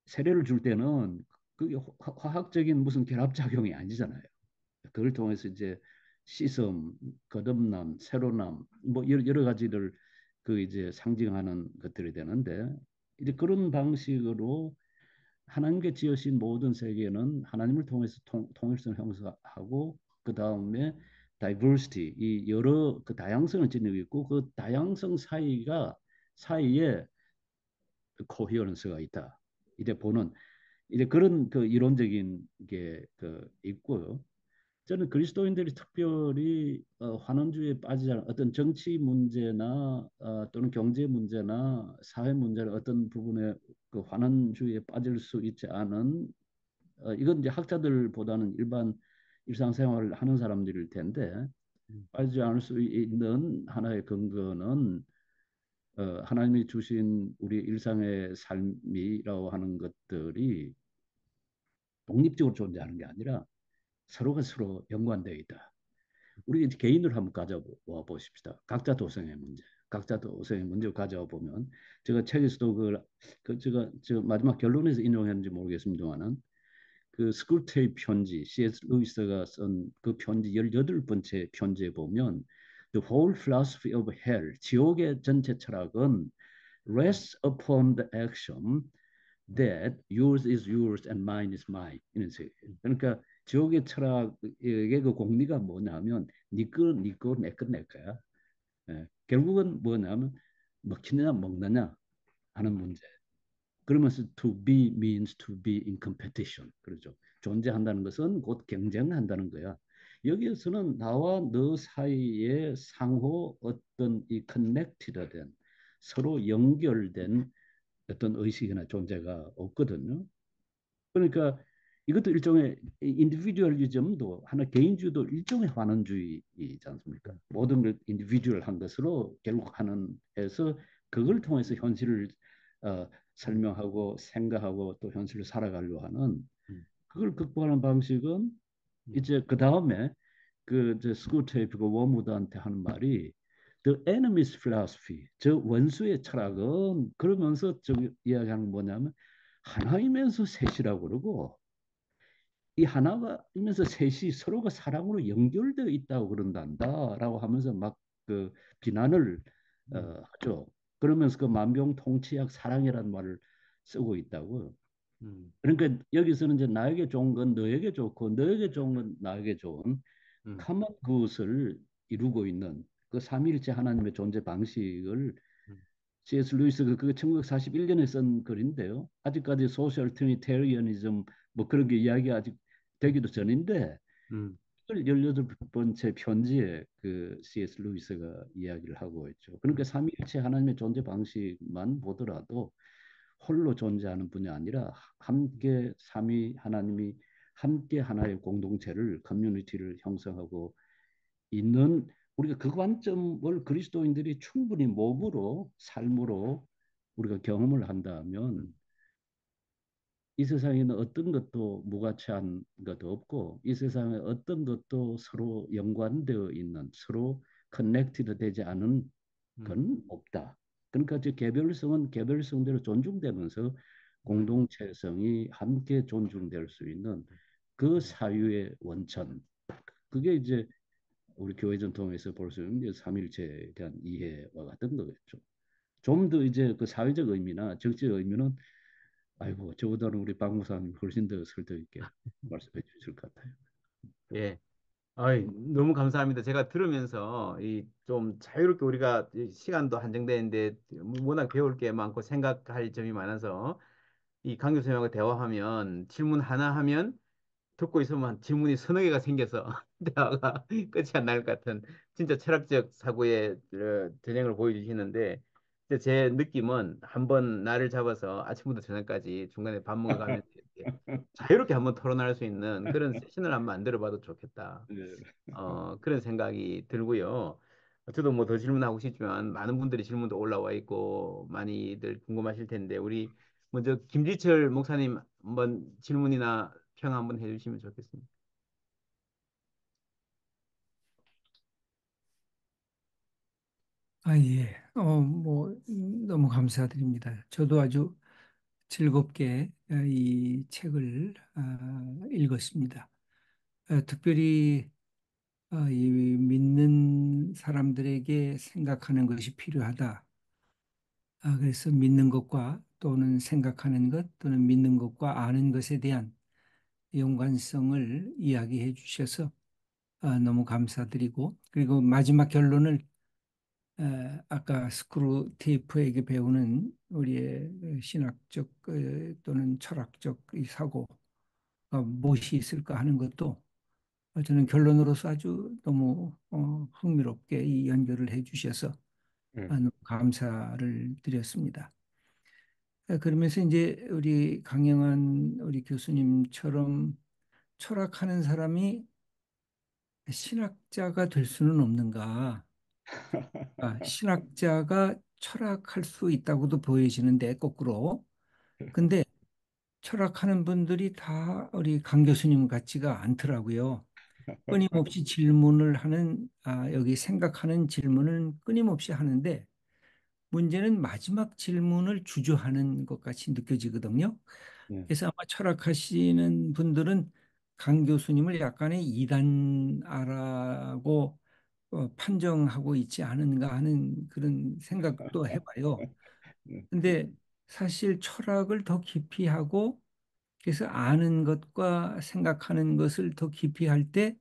세례를 줄 때는 그게 화학적인 무슨 결합작용이 아니잖아요. 그걸 통해서 이제 시섬, 거듭남, 새로남, 뭐 여러 가지를 그 이제 상징하는 것들이 되는데, 이제 그런 방식으로 하나님께 지으신 모든 세계는 하나님을 통해서 통일성을 형성하고, 그 다음에 다이버시티, 이 여러 그 다양성을 지니고 있고, 그 다양성 사이에 코히어런스가 있다. 이제 보는 이제 그런 그 이론적인 게 그 있고요. 저는 그리스도인들이 특별히 환원주의에 빠지지 않은 어떤 정치 문제나 또는 경제 문제나 사회 문제나 어떤 부분에 그 환원주의에 빠질 수 있지 않은, 이건 이제 학자들보다는 일반 일상생활을 하는 사람들일 텐데, 음, 빠지지 않을 수 있는 하나의 근거는 하나님이 주신 우리 일상의 삶이라고 하는 것들이 독립적으로 존재하는 게 아니라 서로가 서로 연관되어 있다. 우리 개인을 한번 가져와 보십시다. 각자 도생의 문제, 각자 도생의 문제를 가져와 보면, 제가 책에서도 제가 저 마지막 결론에서 인용했는지 모르겠습니다만은, 그 스쿨테이 편지, C.S. 루이스가 쓴 그 편지 18번째 편지에 보면 The whole philosophy of hell, 지옥의 전체 철학은 rests upon the axiom that yours is yours and mine is mine. 이런 식이에요. 그러니까 지옥의 철학의 그 공리가 뭐냐면 네 거, 내 거야. 예. 결국은 뭐냐면 먹히느냐 먹느냐 하는 문제. 그러면서 to be means to be in competition. 그렇죠. 존재한다는 것은 곧 경쟁한다는 거야. 여기에서는 나와 너 사이에 상호 어떤 이 커넥티드된, 서로 연결된 어떤 의식이나 존재가 없거든요. 그러니까 이것도 일종의 인디비주얼리즘도 하나 개인주의도 일종의 환원주의이지 않습니까? 모든 걸 인디비주얼한 것으로 결국 하는 해서 그걸 통해서 현실을 설명하고 생각하고 또 현실을 살아가려 하는 그걸 극복하는 방식은 이제 그 다음에 그 이제 스쿠테이프가 워무드한테 하는 말이 The enemy's philosophy, 저 원수의 철학은 그러면서 저 이야기하는 건 뭐냐면 하나이면서 셋이라고 그러고 이 하나이면서 셋이 서로가 사랑으로 연결되어 있다고 그런단다라고 하면서 막 그 비난을 하죠. 그러면서 그 만병통치약 사랑이라는 말을 쓰고 있다고. 그러니까 여기서는 이제 나에게 좋은 건 너에게 좋고 너에게 좋은 건 나에게 좋은 커먼 굿을 이루고 있는 그 삼위일체 하나님의 존재 방식을 C.S. 루이스가 그 1941년에 쓴 글인데요. 아직까지 소셜 트리니테리언이즘 뭐 그런 게 이야기 아직 되기도 전인데 그걸 18번째 편지에 그 C.S. 루이스가 이야기를 하고 있죠. 그러니까 삼위일체 하나님의 존재 방식만 보더라도 홀로 존재하는 분이 아니라 함께 삼위 하나님이 함께 하나의 공동체를 커뮤니티를 형성하고 있는 우리가 그 관점을 그리스도인들이 충분히 몸으로 삶으로 우리가 경험을 한다면 이 세상에는 어떤 것도 무가치한 것 없고 이 세상에 어떤 것도 서로 연관되어 있는 서로 커넥티드 되지 않은 건 없다. 그러니까 저 개별성은 개별성대로 존중되면서 공동체성이 함께 존중될 수 있는 그 사유의 원천. 그게 이제 우리 교회 전통에서 볼 수 있는 삼일체에 대한 이해와 같은 거겠죠. 좀 더 이제 그 사회적 의미나 정치적 의미는 아이고 저보다는 우리 박 목사님 훨씬 더 설득 있게 말씀해 주실 것 같아요. 예. 아이, 너무 감사합니다. 제가 들으면서 이 좀 자유롭게 우리가 이 시간도 한정되는데 워낙 배울 게 많고 생각할 점이 많아서 이 강 교수님하고 대화하면 질문 하나 하면 듣고 있으면 질문이 서너 개가 생겨서 대화가 끝이 안 날 것 같은 진짜 철학적 사고의 전형을 보여주시는데 근데 제 느낌은 한번 나를 잡아서 아침부터 저녁까지 중간에 밥 먹어가면서 이렇게 자유롭게 한번 토론할 수 있는 그런 세션을 한번 만들어 봐도 좋겠다. 네. 그런 생각이 들고요. 저도 뭐 더 질문하고 싶지만 많은 분들이 질문도 올라와 있고 많이들 궁금하실 텐데 우리 먼저 김지철 목사님 한번 질문이나 평 한번 해주시면 좋겠습니다. 아, 예. 너무 감사드립니다. 저도 아주 즐겁게 이 책을 읽었습니다. 특별히 이 믿는 사람들에게 생각하는 것이 필요하다. 그래서 믿는 것과 또는 생각하는 것 또는 믿는 것과 아는 것에 대한 연관성을 이야기해 주셔서 너무 감사드리고 그리고 마지막 결론을 아까 스크루 테이프에게 배우는 우리의 신학적 또는 철학적 이 사고가 무엇이 있을까 하는 것도 저는 결론으로서 아주 너무 흥미롭게 이 연결을 해 주셔서 네. 너무 감사를 드렸습니다. 그러면서 이제 우리 강영한 우리 교수님처럼 철학하는 사람이 신학자가 될 수는 없는가? 신학자가 철학할 수 있다고도 보여지는데 거꾸로. 근데 철학하는 분들이 다 우리 강 교수님 같지가 않더라고요. 끊임없이 질문을 하는, 여기 생각하는 질문은 끊임없이 하는데 문제는 마지막 질문을 주저하는 것 같이 느껴지거든요. 네. 그래서 아마 철학하시는 분들은 강 교수님을 약간의 이단아라고 판정하고 있지 않은가 하는 그런 생각도 해봐요. 네. 근데 사실 철학을 더 깊이 하고 그래서 아는 것과 생각하는 것을 더 깊이 할 때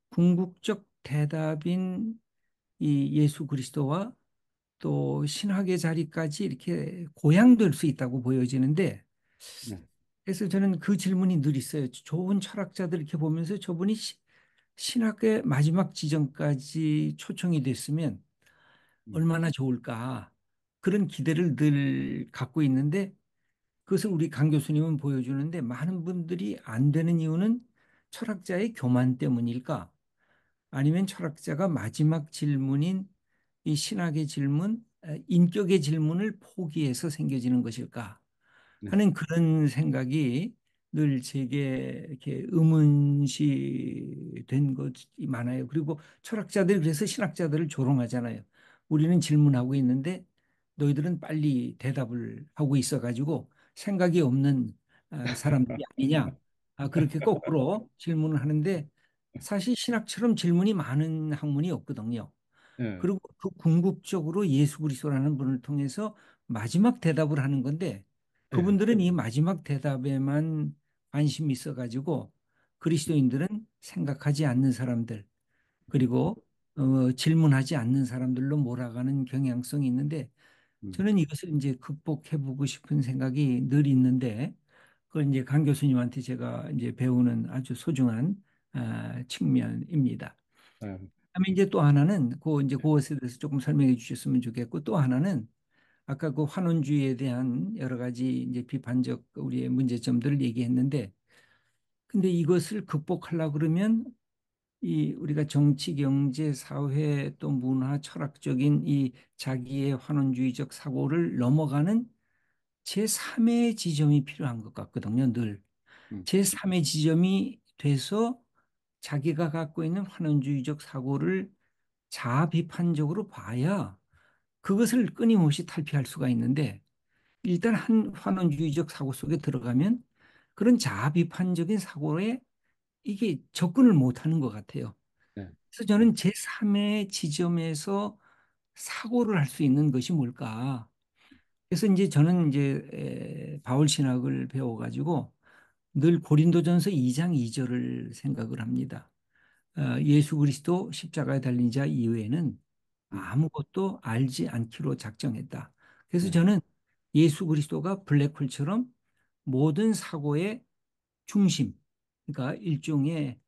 궁극적 대답인 이 예수 그리스도와 또 신학의 자리까지 이렇게 고양될 수 있다고 보여지는데 네. 그래서 저는 그 질문이 늘 있어요. 좋은 철학자들 이렇게 보면서 저분이 신학의 마지막 지점까지 초청이 됐으면 음. 얼마나 좋을까 그런 기대를 늘 갖고 있는데 그것을 우리 강 교수님은 보여주는데 많은 분들이 안 되는 이유는 철학자의 교만 때문일까? 아니면 철학자가 마지막 질문인 이 신학의 질문, 인격의 질문을 포기해서 생겨지는 것일까 네, 하는 그런 생각이 늘 제게 이렇게 의문시 된 것이 많아요. 그리고 철학자들이 그래서 신학자들을 조롱하잖아요. 우리는 질문하고 있는데 너희들은 빨리 대답을 하고 있어가지고 생각이 없는 사람들이 아니냐. 그렇게 거꾸로 질문을 하는데 사실 신학처럼 질문이 많은 학문이 없거든요. 네, 그리고 그 궁극적으로 예수 그리스도라는 분을 통해서 마지막 대답을 하는 건데 네, 그분들은 이 마지막 대답에만 관심이 있어가지고 그리스도인들은 생각하지 않는 사람들 그리고 질문하지 않는 사람들로 몰아가는 경향성이 있는데 음, 저는 이것을 이제 극복해 보고 싶은 생각이 늘 있는데 그걸 이제 강 교수님한테 제가 이제 배우는 아주 소중한 측면입니다. 네, 그다음에 이제 또 하나는 이제 그것에 대해서 조금 설명해 주셨으면 좋겠고 또 하나는 아까 그 환원주의에 대한 여러 가지 이제 비판적 우리의 문제점들을 얘기했는데 근데 이것을 극복하려 그러면 이 우리가 정치, 경제, 사회 또 문화, 철학적인 이 자기의 환원주의적 사고를 넘어가는 제3의 지점이 필요한 것 같거든요, 늘. 음, 제3의 지점이 돼서 자기가 갖고 있는 환원주의적 사고를 자아 비판적으로 봐야 그것을 끊임없이 탈피할 수가 있는데 일단 한 환원주의적 사고 속에 들어가면 그런 자아 비판적인 사고에 이게 접근을 못하는 것 같아요. 네, 그래서 네, 저는 제3의 지점에서 사고를 할 수 있는 것이 뭘까? 그래서 이제 저는 이제 바울 신학을 배워가지고 늘 고린도전서 2장 2절을 생각을 합니다. 예수 그리스도 십자가에 달린 자 이외에는 음, 아무것도 알지 않기로 작정했다. 그래서 네, 저는 예수 그리스도가 블랙홀처럼 모든 사고의 중심, 그러니까 일종의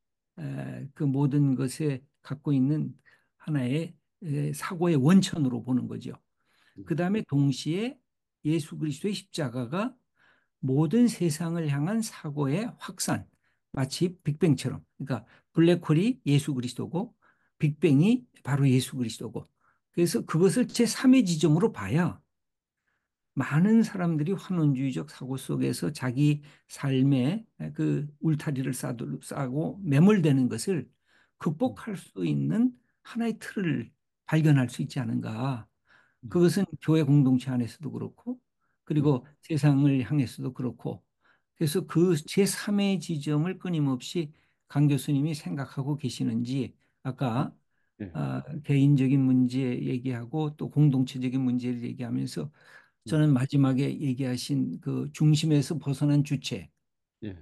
그 모든 것에 갖고 있는 하나의 사고의 원천으로 보는 거죠. 음, 그 다음에 동시에 예수 그리스도의 십자가가 모든 세상을 향한 사고의 확산, 마치 빅뱅처럼. 그러니까 블랙홀이 예수 그리스도고 빅뱅이 바로 예수 그리스도고. 그래서 그것을 제3의 지점으로 봐야 많은 사람들이 환원주의적 사고 속에서 자기 삶에 그 울타리를 싸고 매몰되는 것을 음, 극복할 수 있는 하나의 틀을 발견할 수 있지 않은가. 네, 그것은 교회 공동체 안에서도 그렇고 음, 그리고 세상을 향해서도 그렇고 그래서 그 제3의 지점을 끊임없이 강 교수님이 생각하고 계시는지 아까 네, 개인적인 문제 얘기하고 또 공동체적인 문제를 얘기하면서 음, 저는 마지막에 얘기하신 그 중심에서 벗어난 주체 네,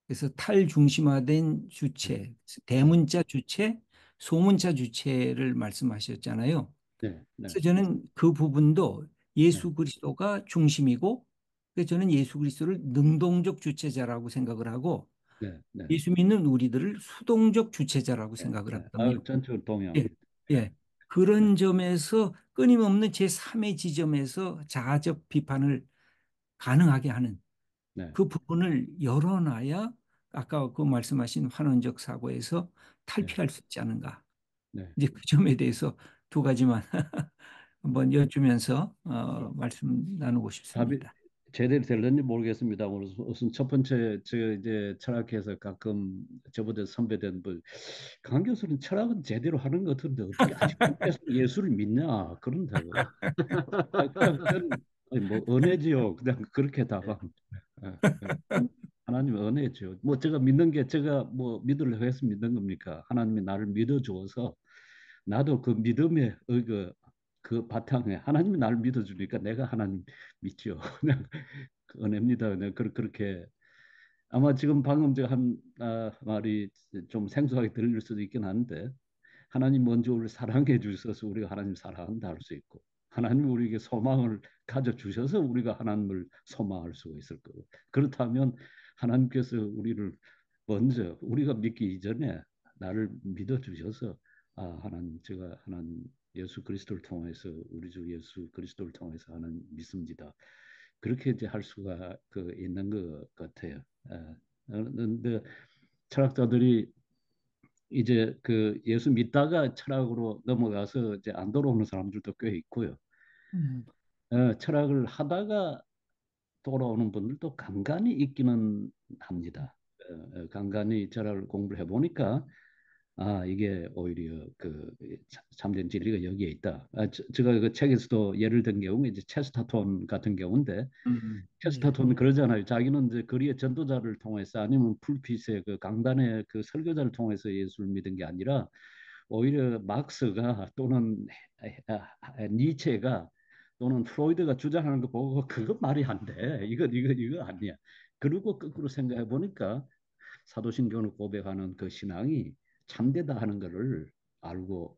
그래서 탈중심화된 네, 주체 네, 대문자 주체 소문자 주체를 말씀하셨잖아요. 네, 네, 그래서 저는 그 부분도 네, 예수 그리스도가 중심이고 그래서 저는 예수 그리스도를 능동적 주체자라고 생각을 하고 네, 네, 예수 믿는 우리들을 수동적 주체자라고 네, 생각을 네. 하거든요. 전적으로 예, 동의합니다. 예. 네, 그런 점에서 끊임없는 제3의 지점에서 자아적 비판을 가능하게 하는 네, 그 부분을 열어놔야 아까 그 말씀하신 환원적 사고에서 네, 탈피할 수 있지 않은가. 네. 이제 그 점에 대해서 두 가지만 한번 여쭈면서 네. 말씀 나누고 답이 싶습니다. 제대로 될는지 모르겠습니다. 우선 첫 번째 저 이제 철학에서 가끔 저보다 선배된 강 교수는 철학은 제대로 하는 것 같은데 어떻게 아직도 계속 예수를 믿냐 그런다고. 그냥 저는 아니, 뭐 은혜지요. 그냥 그렇게 답합니다. 예, 예. 하나님 은혜죠. 뭐 제가 믿는 게 제가 뭐 믿으려고 해서 믿는 겁니까? 하나님이 나를 믿어주어서 나도 그 믿음의 그 바탕에 하나님이 나를 믿어주니까 내가 하나님 믿죠. 그냥 그 은혜입니다. 그냥 그렇게 아마 지금 방금 제가 한 말이 좀 생소하게 들릴 수도 있긴 한데 하나님 먼저 우리를 사랑해 주셔서 우리가 하나님 사랑한다 할 수 있고 하나님 우리에게 소망을 가져 주셔서 우리가 하나님을 소망할 수가 있을 거고 그렇다면 하나님께서 우리를 먼저 우리가 믿기 이전에 나를 믿어 주셔서 하나님 제가 하나님 예수 그리스도를 통해서 우리 주 예수 그리스도를 통해서 하나님 믿습니다. 그렇게 이제 할 수가 있는 것 같아요. 근데 철학자들이 이제 예수 믿다가 철학으로 넘어가서 이제 안 돌아오는 사람들도 꽤 있고요. 음, 철학을 하다가 돌아오는 분들도 간간이 있기는 합니다. 간간히 철학을 공부를 해보니까 이게 오히려 참된 진리가 여기에 있다. 제가 그 책에서도 예를 든 경우 이제 체스타톤 같은 경우인데 예. 체스타톤은 그러잖아요. 자기는 이제 거리의 전도자를 통해서 아니면 풀빛의 그 강단의 그 설교자를 통해서 예수를 믿은 게 아니라 오히려 막스가 또는 니체가 또는 프로이드가 주장하는 거 보고 그거 말이 안 돼. 이거 아니야. 그리고 거꾸로 생각해 보니까 사도신경을 고백하는 그 신앙이 참되다 하는 것을 알고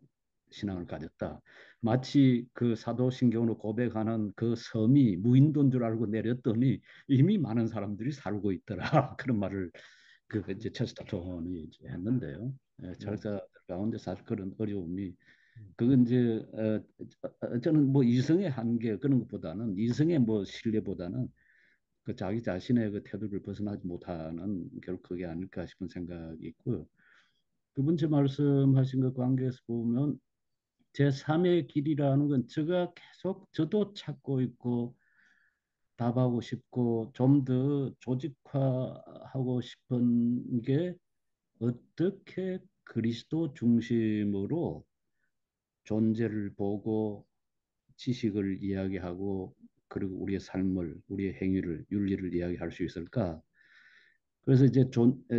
신앙을 가졌다. 마치 그 사도신경으로 고백하는 그 섬이 무인도인 줄 알고 내렸더니 이미 많은 사람들이 살고 있더라. 그런 말을 이제 체스터톤이 이제 했는데요. 음, 철학자 가운데 사실 그런 어려움이 음, 그건 이제 저는 뭐 이성의 한계 그런 것보다는 이성의 뭐 신뢰보다는 그 자기 자신의 그 태도를 벗어나지 못하는 결국 그게 아닐까 싶은 생각이 있고요. 두 번째 말씀하신 것 관계에서 보면 제3의 길이라는 건 제가 계속 저도 찾고 있고 답하고 싶고 좀 더 조직화하고 싶은 게 어떻게 그리스도 중심으로 존재를 보고 지식을 이야기하고 그리고 우리의 삶을 우리의 행위를 윤리를 이야기할 수 있을까? 그래서 이제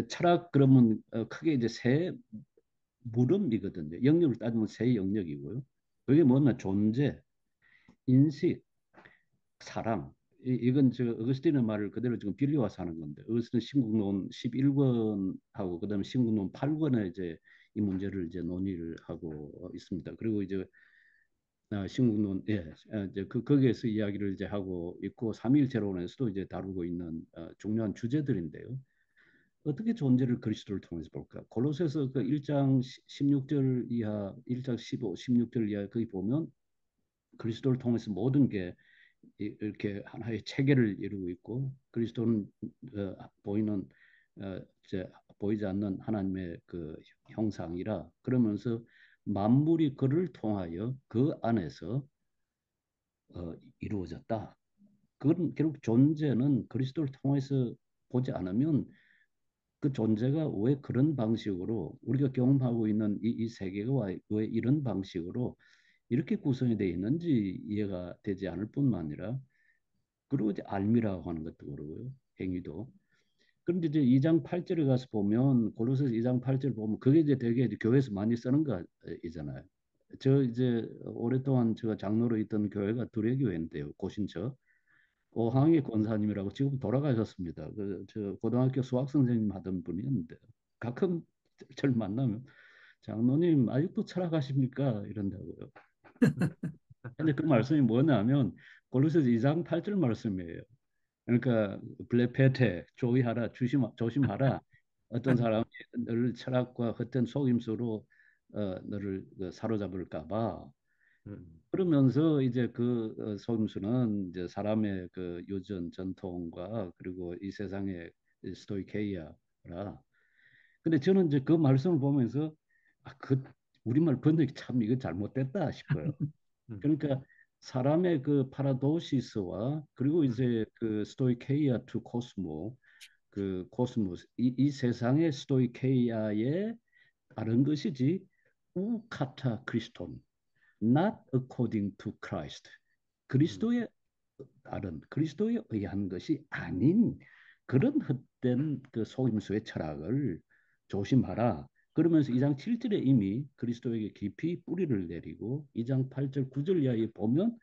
철학 그러면 크게 이제 세 물음이거든요. 영역을 따지면 세 영역이고요. 그게 뭐냐 존재, 인식, 사랑. 이건 저 어거스틴의 말을 그대로 지금 빌려와서 하는 건데 어거스틴 신국론 11권하고 그다음에 신국론 8권에 이제 이 문제를 이제 논의를 하고 있습니다. 그리고 이제 신국론 이제 거기에서 이야기를 이제 하고 있고 삼위일체론에서도 이제 다루고 있는 중요한 주제들인데요. 어떻게 존재를 그리스도를 통해서 볼까? 골로새서 그 1장 16절 이하, 1장 15, 16절 이하 거기 보면 그리스도를 통해서 모든 게 이렇게 하나의 체계를 이루고 있고 그리스도는 보이는 이제 보이지 않는 하나님의 그 형상이라 그러면서 만물이 그를 통하여 그 안에서 이루어졌다. 그건 결국 존재는 그리스도를 통해서 보지 않으면 그 존재가 왜 그런 방식으로 우리가 경험하고 있는 이 세계가 왜 이런 방식으로 이렇게 구성이 되어 있는지 이해가 되지 않을 뿐만 아니라 그리고 이제 알미라고 하는 것도 그러고요. 행위도. 그런데 이제 2장 8절에 가서 보면 골로새서 2장 8절 보면 그게 이제 되게 이제 교회에서 많이 쓰는 거잖아요. 저 이제 오랫동안 제가 장로로 있던 교회가 두레교회인데요. 고신처. 오항희 권사님이라고 지금 돌아가셨습니다. 저 고등학교 수학 선생님 하던 분이었는데 가끔 저를 만나면 장로님 아직도 철학하십니까? 이런다고요. 근데 그 말씀이 뭐냐면 골로새서 2장 8절 말씀이에요. 그러니까 블레페테 조의하라 조심하라. 어떤 사람이 너를 철학과 헛된 속임수로 너를 사로잡을까 봐. 음, 그러면서 이제 속임수는 이제 사람의 그 유전 전통과 그리고 이 세상의 스토이케이아라. 근데 저는 이제 그 말씀을 보면서 그 우리말 번역이 참 이거 잘못됐다 싶어요. 음, 그러니까 사람의 그 파라도시스와 그리고 음, 이제 그 스토이케이아 투 코스모 그 코스모스 이 세상의 스토이케이아에 다른 것이지 우카타 크리스톤 not according to Christ 음, 그리스도에 따른 그리스도에 의한 것이 아닌 그런 헛된 그 속임수의 철학을 조심하라. 그러면서 2장 7절에 이미 그리스도에게 깊이 뿌리를 내리고 2장 8절 9절 이하에 보면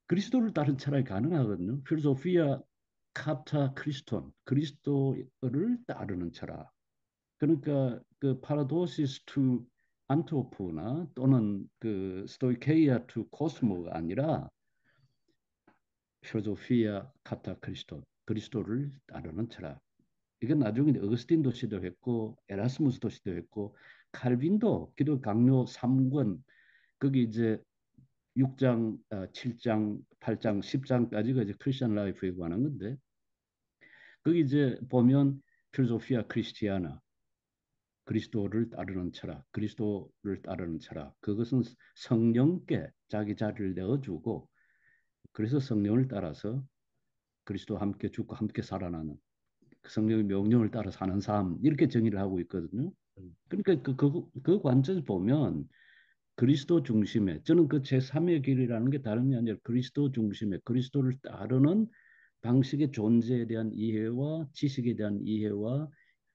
그리스도를 따른 철학이 가능하거든요. 필로소피아 카타 크리스톤 그리스도를 따르는 철학. 그러니까 그 파라도시스 투 안토포나 또는 그 스토이케이아 투 코스모가 아니라 필로소피아 카타 크리스토 그리스도를 따르는 철학. 이건 나중에 어거스틴도 시도했고 에라스무스도 시도했고 칼빈도 기독 강요 3권 거기 이제 6장, 7장, 8장, 10장까지가 이제 크리스천 라이프에 관한 건데 거기 이제 보면 필로소피아 크리스티아나 그리스도를 따르는 철학, 그리스도를 따르는 철학. 그것은 성령께 자기 자리를 내어주고 그래서 성령을 따라서 그리스도와 함께 죽고 함께 살아나는 그 성령의 명령을 따라 사는 삶 이렇게 정의를 하고 있거든요. 음, 그러니까 그 관점에서 보면 그리스도 중심의 저는 그 제3의 길이라는 게 다른 게 아니라 그리스도 중심의 그리스도를 따르는 방식의 존재에 대한 이해와 지식에 대한 이해와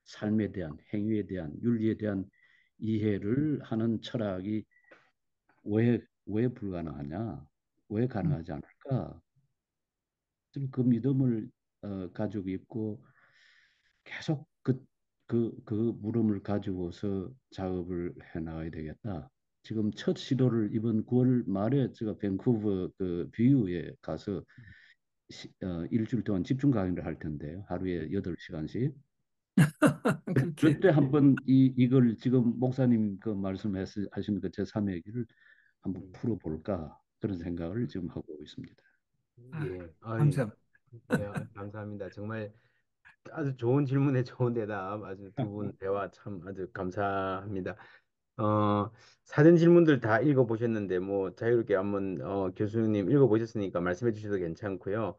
삶에 대한 행위에 대한 윤리에 대한 이해를 하는 철학이 왜 불가능하냐? 왜 가능하지 않을까? 저는 그 믿음을 가지고 있고 계속 그 물음을 가지고서 작업을 해 나가야 되겠다. 지금 첫 시도를 이번 9월 말에 제가 밴쿠버 그 뷰에 가서 일주일 동안 집중 강의를 할 텐데요. 하루에 8시간씩. 그렇게. 그때 한번 이걸 지금 목사님 그 말씀하시는 그 제3의 길을 한번 음, 풀어볼까 그런 생각을 지금 하고 있습니다. 아, 예, 아이, 감사합니다. 예, 감사합니다. 정말 아주 좋은 질문에 좋은 대답, 아주 두 분 대화 참 아주 감사합니다. 어, 사전 질문들 다 읽어보셨는데, 뭐, 자유롭게 한번, 교수님 읽어보셨으니까 말씀해 주셔도 괜찮고요.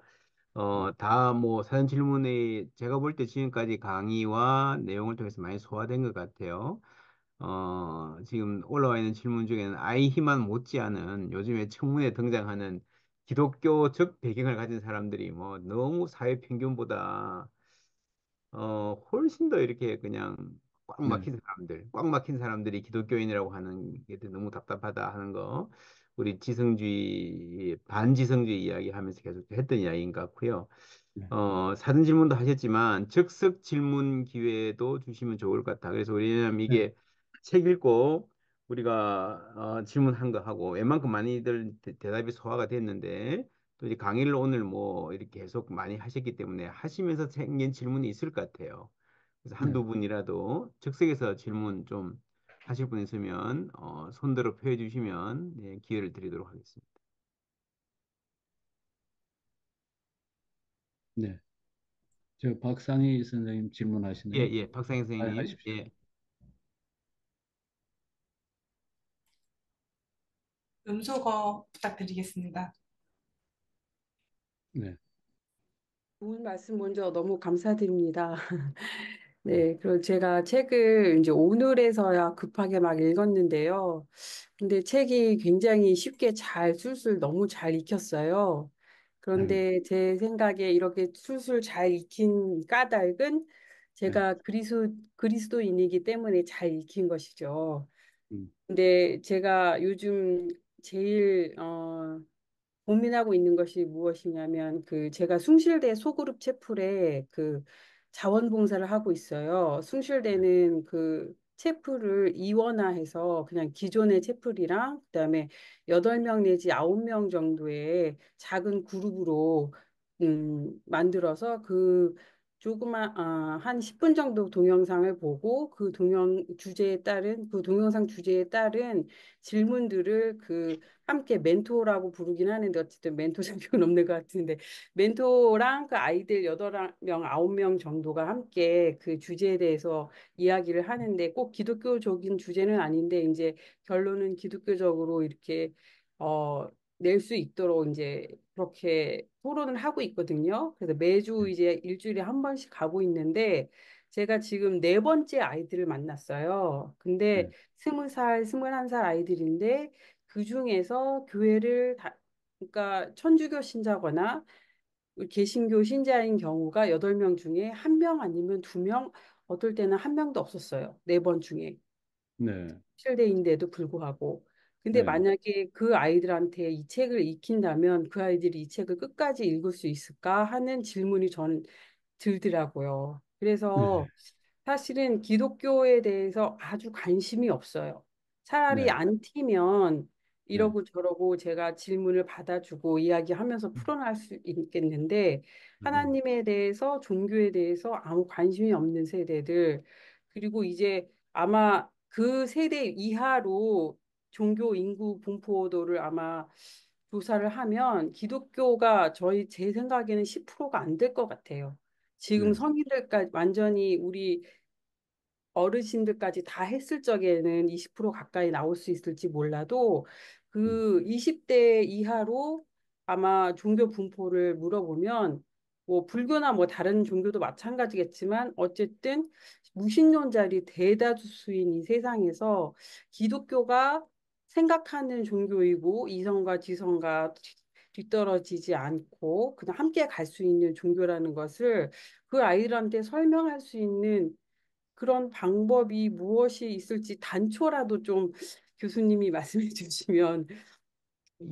다 뭐, 사전 질문에 제가 볼 때 지금까지 강의와 내용을 통해서 많이 소화된 것 같아요. 지금 올라와 있는 질문 중에는 아이 희만 못지않은 요즘에 청문회 등장하는 기독교적 배경을 가진 사람들이 뭐, 너무 사회 평균보다 훨씬 더 이렇게 그냥 네, 꽉 막힌 사람들이 기독교인이라고 하는 게 너무 답답하다 하는 거, 우리 지성주의, 반지성주의 이야기 하면서 계속 했던 이야기인 것 같고요. 네, 사전 질문도 하셨지만, 즉석 질문 기회도 주시면 좋을 것 같다. 그래서 왜냐면 네, 이게 책 읽고 우리가 질문한 거 하고, 웬만큼 많이들 대답이 소화가 됐는데, 또 이제 강의를 오늘 뭐 이렇게 계속 많이 하셨기 때문에 하시면서 생긴 질문이 있을 것 같아요. 그래서 네, 한두 분이라도 즉석에서 질문 좀 하실 분 있으면 손들어 표해 주시면 네, 기회를 드리도록 하겠습니다. 네. 저 박상희 선생님 예, 질문하시네요. 예, 박상희 선생님. 하십시오. 예, 음소거 부탁드리겠습니다. 네, 좋은 말씀 먼저 너무 감사드립니다. 네, 네, 그리고 제가 책을 이제 오늘에서야 급하게 막 읽었는데요. 근데 책이 굉장히 쉽게 잘 술술 너무 잘 익혔어요. 네, 그런데 제 생각에 이렇게 술술 잘 익힌 까닭은 네, 제가 그리스도인이기 때문에 잘 익힌 것이죠. 음, 근데 제가 요즘 제일 고민하고 있는 것이 무엇이냐면 그 제가 숭실대 소그룹 채플에 그 자원봉사를 하고 있어요. 숭실대는 그 채플을 이원화해서 그냥 기존의 채플이랑 그다음에 8명 내지 9명 정도의 작은 그룹으로 만들어서 그 조그만 한 10분 정도 동영상을 보고 그 동영상 주제에 따른 질문들을 그 함께 멘토라고 부르긴 하는데 어쨌든 멘토 자격은 없는 것 같은데 멘토랑 그 아이들 8명, 9명 정도가 함께 그 주제에 대해서 이야기를 하는데 꼭 기독교적인 주제는 아닌데 이제 결론은 기독교적으로 이렇게 어, 낼 수 있도록 이제 그렇게 토론을 하고 있거든요. 그래서 매주 네, 이제 일주일에 한 번씩 가고 있는데 제가 지금 4번째 아이들을 만났어요. 근데 네, 20살, 21살 아이들인데 그 중에서 그러니까 천주교 신자거나 개신교 신자인 경우가 8명 중에 1명 아니면 2명, 어떨 때는 1명도 없었어요. 4번 중에. 네, 실대인데도 불구하고. 근데 네, 만약에 그 아이들한테 이 책을 익힌다면 그 아이들이 이 책을 끝까지 읽을 수 있을까 하는 질문이 저는 들더라고요. 네, 그래서 사실은 기독교에 대해서 아주 관심이 없어요. 차라리 네, 안 튀면 네, 이러고 저러고 제가 질문을 받아주고 이야기하면서 풀어날 수 있겠는데 하나님에 대해서 종교에 대해서 아무 관심이 없는 세대들 그리고 이제 아마 그 세대 이하로 종교 인구 분포도를 아마 조사를 하면 기독교가 제 생각에는 10%가 안 될 것 같아요. 지금 네. 성인들까지 완전히 우리 어르신들까지 다 했을 적에는 20% 가까이 나올 수 있을지 몰라도 음. 그 20대 이하로 아마 종교 분포를 물어보면 뭐 불교나 뭐 다른 종교도 마찬가지겠지만 어쨌든 무신론자들이 대다수인 이 세상에서 기독교가 생각하는 종교이고 이성과 지성과 뒤떨어지지 않고 그냥 함께 갈 수 있는 종교라는 것을 그 아이들한테 설명할 수 있는 그런 방법이 무엇이 있을지 단초라도 좀 교수님이 말씀해 주시면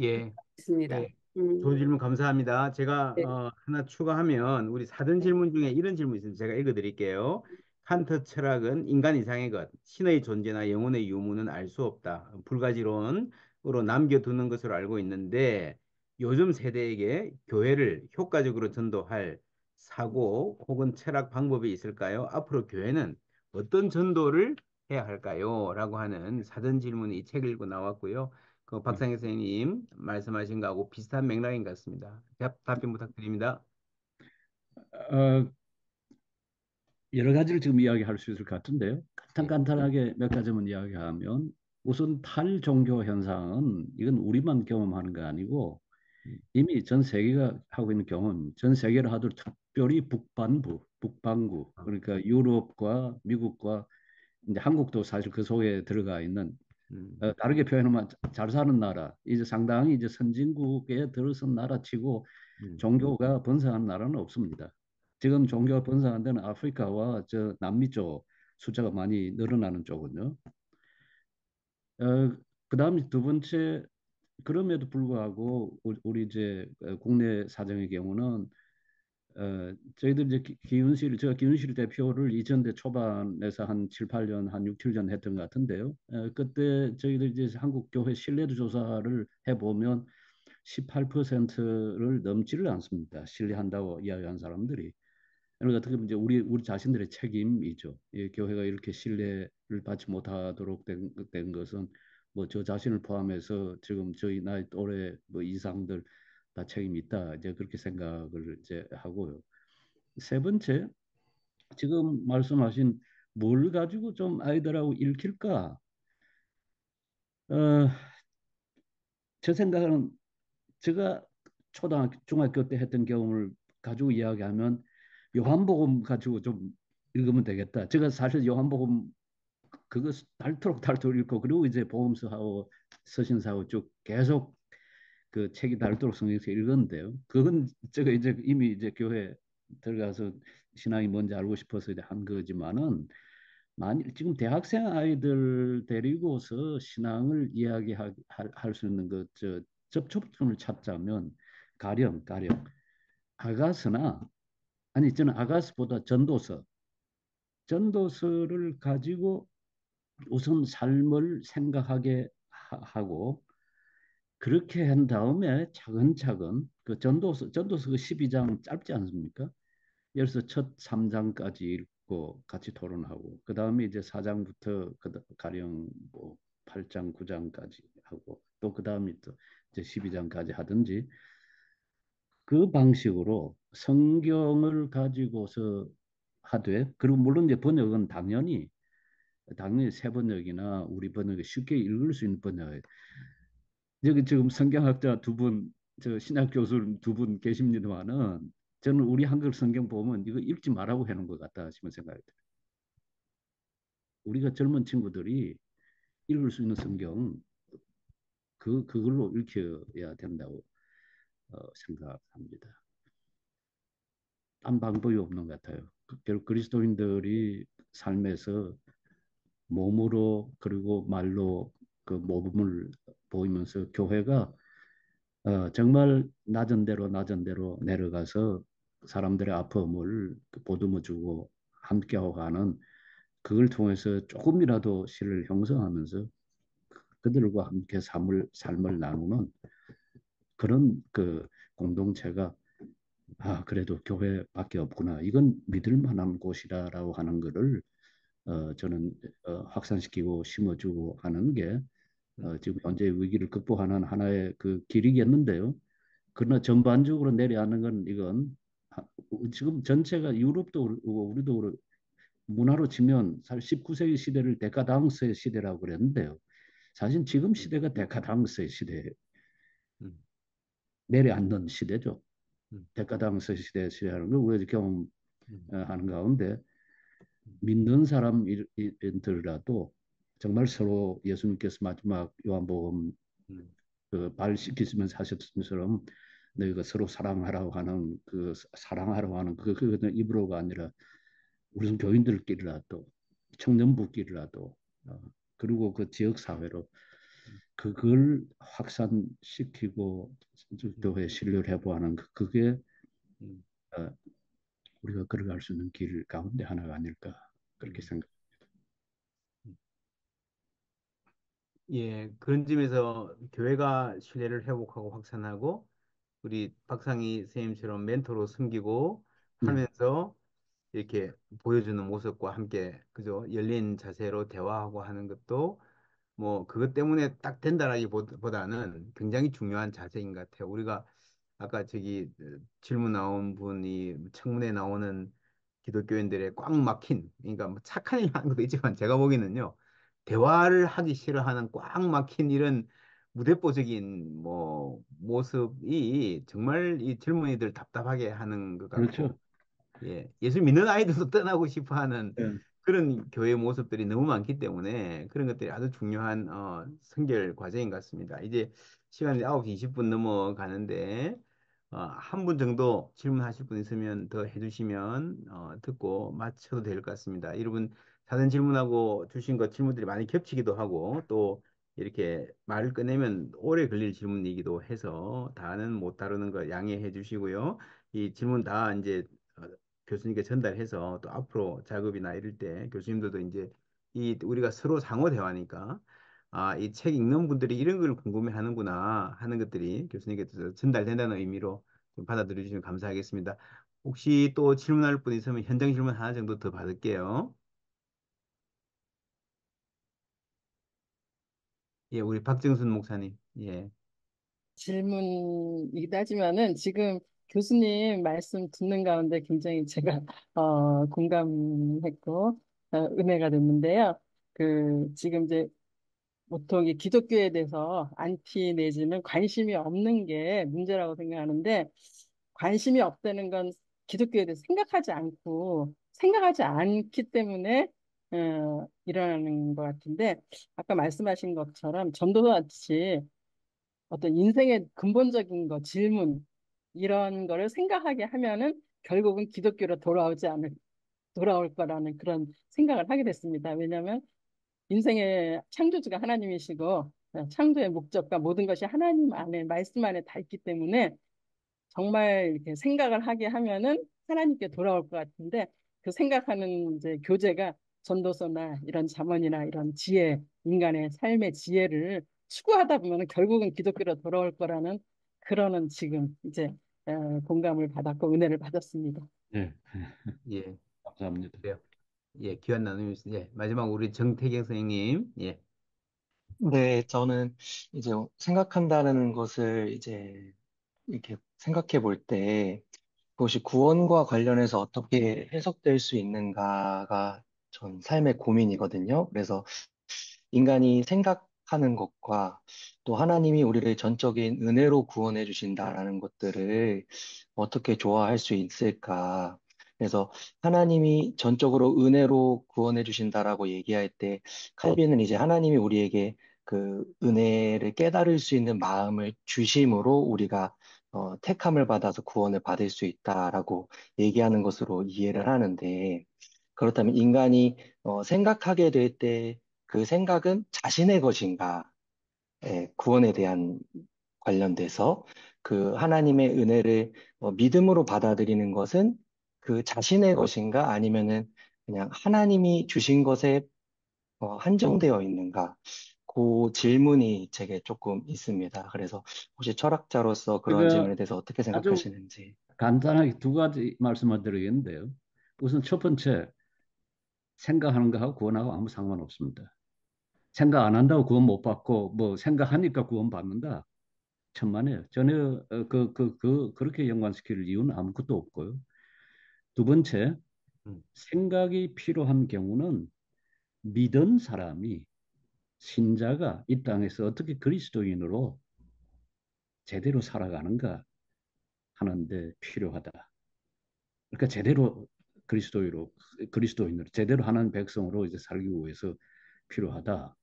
예. 좋겠습니다. 예. 좋은 질문 감사합니다. 제가 네. 하나 추가하면 우리 사전 질문 중에 이런 질문이 있습니다. 제가 읽어드릴게요. 칸트 철학은 인간 이상의 것, 신의 존재나 영혼의 유무는 알 수 없다. 불가지론으로 남겨두는 것으로 알고 있는데 요즘 세대에게 교회를 효과적으로 전도할 사고 혹은 철학 방법이 있을까요? 앞으로 교회는 어떤 전도를 해야 할까요? 라고 하는 사전 질문이 이 책 읽고 나왔고요. 그 박상희 선생님 말씀하신 거하고 비슷한 맥락인 것 같습니다. 답변 부탁드립니다. 어, 여러 가지를 지금 이야기할 수 있을 것 같은데요. 예. 간단하게 몇 가지만 이야기하면 우선 탈종교 현상은 이건 우리만 경험하는 거 아니고 음, 이미 전 세계가 하고 있는 경험, 전 세계를 하도 특별히 북반구, 아, 그러니까 유럽과 미국과 이제 한국도 사실 그 속에 들어가 있는 음, 다르게 표현하면 잘 사는 나라, 이제 상당히 이제 선진국에 들어선 나라치고 음, 종교가 번성한 나라는 없습니다. 지금 종교가 번성한 데는 아프리카와 저 남미 쪽 숫자가 많이 늘어나는 쪽은요. 그다음에 두 번째 그럼에도 불구하고 우리 이제 국내 사정의 경우는 저희들 이제 기윤실 제가 기윤실 대표를 2000대 초반에서 한 7, 8년 한 6, 7년 했던 것 같은데요. 그때 저희들 이제 한국 교회 신뢰도 조사를 해보면 18%를 넘지를 않습니다. 신뢰한다고 이야기한 사람들이. 그러니까 어떻게 보면 이제 우리 자신들의 책임이죠. 이 교회가 이렇게 신뢰를 받지 못하도록 된 것은 뭐 저 자신을 포함해서 지금 저희 나이 또래 뭐 이상들 다 책임이 있다. 이제 그렇게 생각을 이제 하고요. 세 번째, 지금 말씀하신 뭘 가지고 좀 아이들하고 읽힐까? 어, 제 생각은 제가 초등학교, 중학교 때 했던 경험을 가지고 이야기하면 요한복음 가지고 좀 읽으면 되겠다. 제가 사실 요한복음 그거 닳도록 읽고 그리고 이제 복음서하고 서신서하고 쭉 계속 그 책이 닳도록 성경에서 읽었는데요. 그건 제가 이제 이미 이제 교회 들어가서 신앙이 뭔지 알고 싶어서 이제 한 거지만은 만일 지금 대학생 아이들 데리고서 신앙을 이야기할 수 있는 그저 접촉점을 찾자면 가령 아가서나 아니 저는 아가서보다 전도서를 가지고 우선 삶을 생각하게 하고 그렇게 한 다음에 차근차근 그 전도서 그 12장 짧지 않습니까? 예를 들어서 첫 3장까지 읽고 같이 토론하고 그 다음에 이제 4장부터 가령 뭐 8장 9장까지 하고 또 그 다음에 또 이제 12장까지 하든지 그 방식으로 성경을 가지고서 하되 그리고 물론 이제 번역은 당연히 새 번역이나 우리 번역이 쉽게 읽을 수 있는 번역. 여기 지금 성경학자 두 분, 저 신학 교수 두 분 계십니다만은 저는 우리 한글 성경 보면 이거 읽지 말라고 하는 것 같다 싶은 생각이 들어요. 우리가 젊은 친구들이 읽을 수 있는 성경 그걸로 읽혀야 된다고 생각합니다. 딴 방법이 없는 것 같아요. 결국 그리스도인들이 삶에서 몸으로 그리고 말로 그 모범을 보이면서 교회가 정말 낮은 대로 내려가서 사람들의 아픔을 보듬어주고 함께하고 가는 그걸 통해서 조금이라도 실을 형성하면서 그들과 함께 삶을 나누는 그런 그 공동체가 그래도 교회밖에 없구나. 이건 믿을 만한 곳이라고 하는 거를 저는 확산시키고 심어주고 하는 게 지금 현재의 위기를 극복하는 하나의 그 길이겠는데요. 그러나 전반적으로 내려앉는 건 이건 지금 전체가 유럽도 그렇고 우리도 그렇고 문화로 치면 사실 19세기 시대를 데카당스의 시대라고 그랬는데요. 사실 지금 시대가 데카당스의 시대, 음, 내려앉는 시대죠. 음, 데카당스 시대라는 걸 우리가 음, 경험하는 가운데 음, 믿는 사람들이라도 정말 서로 예수님께서 마지막 요한복음 음, 그 발시키시면서 하셨던 것처럼 너희가 서로 사랑하라고 하는 그 사랑하라고 하는 그는 입으로가 아니라 우리 교인들끼리라도 청년부끼리라도 그리고 그 지역 사회로 그걸 확산시키고 음, 교회 신뢰를 회복하는 그게 음, 어, 우리가 걸어갈 수 있는 길 가운데 하나가 아닐까 그렇게 음. 생각. 예, 그런 점에서 교회가 신뢰를 회복하고 확산하고 우리 박상희 선생님처럼 멘토로 섬기고 네, 하면서 이렇게 보여주는 모습과 함께 그죠? 열린 자세로 대화하고 하는 것도 뭐 그것 때문에 딱 된다라기보다는 굉장히 중요한 자세인 것 같아요. 우리가 아까 저기 질문 나온 분이 청문회 나오는 기독교인들의 꽉 막힌 그러니까 뭐 착한 일 하는 것도 있지만 제가 보기에는요 대화를 하기 싫어하는 꽉 막힌 이런 무대뽀적인 뭐 모습이 정말 이 젊은이들 답답하게 하는 것 같고 그렇죠. 예, 예수 믿는 아이들도 떠나고 싶어 하는 예, 그런 교회 모습들이 너무 많기 때문에 그런 것들이 아주 중요한 선결 과정인 것 같습니다. 이제 시간이 9시 20분 넘어가는데 한 분 정도 질문하실 분 있으면 더 해주시면 듣고 마쳐도 될 것 같습니다. 여러분 사전 질문하고 주신 것 질문들이 많이 겹치기도 하고 또 이렇게 말을 꺼내면 오래 걸릴 질문이기도 해서 다는 못 다루는 거 양해해 주시고요. 이 질문 다 이제 어, 교수님께 전달해서 또 앞으로 작업이나 이럴 때 교수님들도 이제 이 우리가 서로 상호 대화니까 이 책 읽는 분들이 이런 걸 궁금해 하는구나 하는 것들이 교수님께 전달된다는 의미로 좀 받아들여 주시면 감사하겠습니다. 혹시 또 질문할 분 있으면 현장 질문 하나 정도 더 받을게요. 예, 우리 박정순 목사님. 예. 질문이기도 하지만은 지금 교수님 말씀 듣는 가운데 굉장히 제가 공감했고 은혜가 됐는데요. 그 지금 이제 보통 이 기독교에 대해서 안티 내지는 관심이 없는 게 문제라고 생각하는데 관심이 없다는 건 기독교에 대해서 생각하지 않고 생각하지 않기 때문에 일어나는 것 같은데 아까 말씀하신 것처럼 전도서 같이 어떤 인생의 근본적인 거, 질문, 이런 거를 생각하게 하면은 결국은 기독교로 돌아올 거라는 그런 생각을 하게 됐습니다. 왜냐하면 인생의 창조주가 하나님이시고 창조의 목적과 모든 것이 하나님 안에, 말씀 안에 다 있기 때문에 정말 이렇게 생각을 하게 하면은 하나님께 돌아올 것 같은데 그 생각하는 이제 교재가 전도서나 이런 잠언이나 이런 지혜, 인간의 삶의 지혜를 추구하다 보면은 결국은 기독교로 돌아올 거라는 그러는 지금 이제 공감을 받았고 은혜를 받았습니다. 예, 예. 감사합니다. 그래요. 예, 귀한 나눔이었습니다. 예, 마지막 우리 정태경 선생님. 예. 네, 저는 이제 생각한다는 것을 이제 이렇게 생각해 볼 때 그것이 구원과 관련해서 어떻게 해석될 수 있는가가 전 삶의 고민이거든요. 그래서 인간이 생각하는 것과 또 하나님이 우리를 전적인 은혜로 구원해 주신다라는 것들을 어떻게 조화할 수 있을까? 그래서 하나님이 전적으로 은혜로 구원해 주신다라고 얘기할 때 칼빈은 이제 하나님이 우리에게 그 은혜를 깨달을 수 있는 마음을 주심으로 우리가 택함을 받아서 구원을 받을 수 있다라고 얘기하는 것으로 이해를 하는데 그렇다면 인간이 생각하게 될 때 그 생각은 자신의 것인가? 구원에 대한 관련돼서 그 하나님의 은혜를 믿음으로 받아들이는 것은 그 자신의 것인가? 아니면은 그냥 하나님이 주신 것에 한정되어 있는가? 그 질문이 제게 조금 있습니다. 그래서 혹시 철학자로서 그런 제가 질문에 대해서 어떻게 아주 생각하시는지. 간단하게 두 가지 말씀을 드리겠는데요. 우선 첫 번째, 생각하는 거하고 구원하고 아무 상관없습니다. 생각 안 한다고 구원 못 받고 뭐 생각하니까 구원 받는다. 천만에요. 전혀 그렇게 연관시킬 이유는 아무것도 없고요. 두 번째, 음, 생각이 필요한 경우는 믿은 사람이 신자가 이 땅에서 어떻게 그리스도인으로 제대로 살아가는가 하는데 필요하다. 그러니까 제대로 그리스도인으로 제대로 하는 백성으로 이제 살기 위해서 필요하다.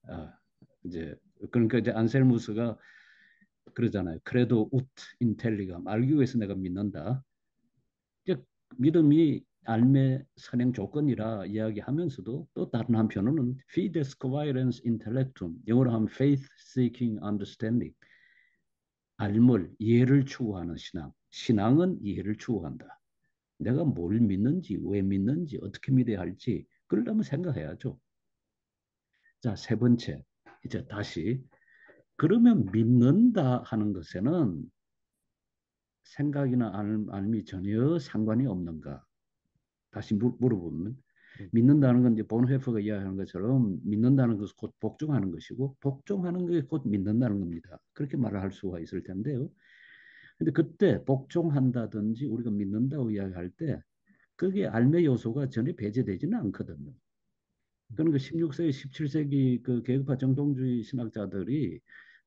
이제 그러니까 이제 안셀무스가 그러잖아요. 크레도 웃 인텔리가 알기 위해서 내가 믿는다. 이제 믿음이 삶의 선행 조건이라 이야기하면서도 또 다른 한편으로는 fides quaerens intellectum 영어로 하면 faith seeking understanding 알물 이해를 추구하는 신앙 신앙은 이해를 추구한다. 내가 뭘 믿는지 왜 믿는지 어떻게 믿어야 할지 그걸 한번 생각해야죠. 자, 세 번째 이제 다시 그러면 믿는다 하는 것에는 생각이나 알미 전혀 상관이 없는가? 다시 물어보면 음, 믿는다는 건 이제 본헤프가 이야기하는 것처럼 믿는다는 것은 곧 복종하는 것이고 복종하는 것이 곧 믿는다는 겁니다. 그렇게 말을 할 수가 있을 텐데요. 근데 그때 복종한다든지 우리가 믿는다고 이야기할 때 그게 알매 요소가 전혀 배제되지는 않거든요. 그는 그 16세기, 17세기 그 계급화 정통주의 신학자들이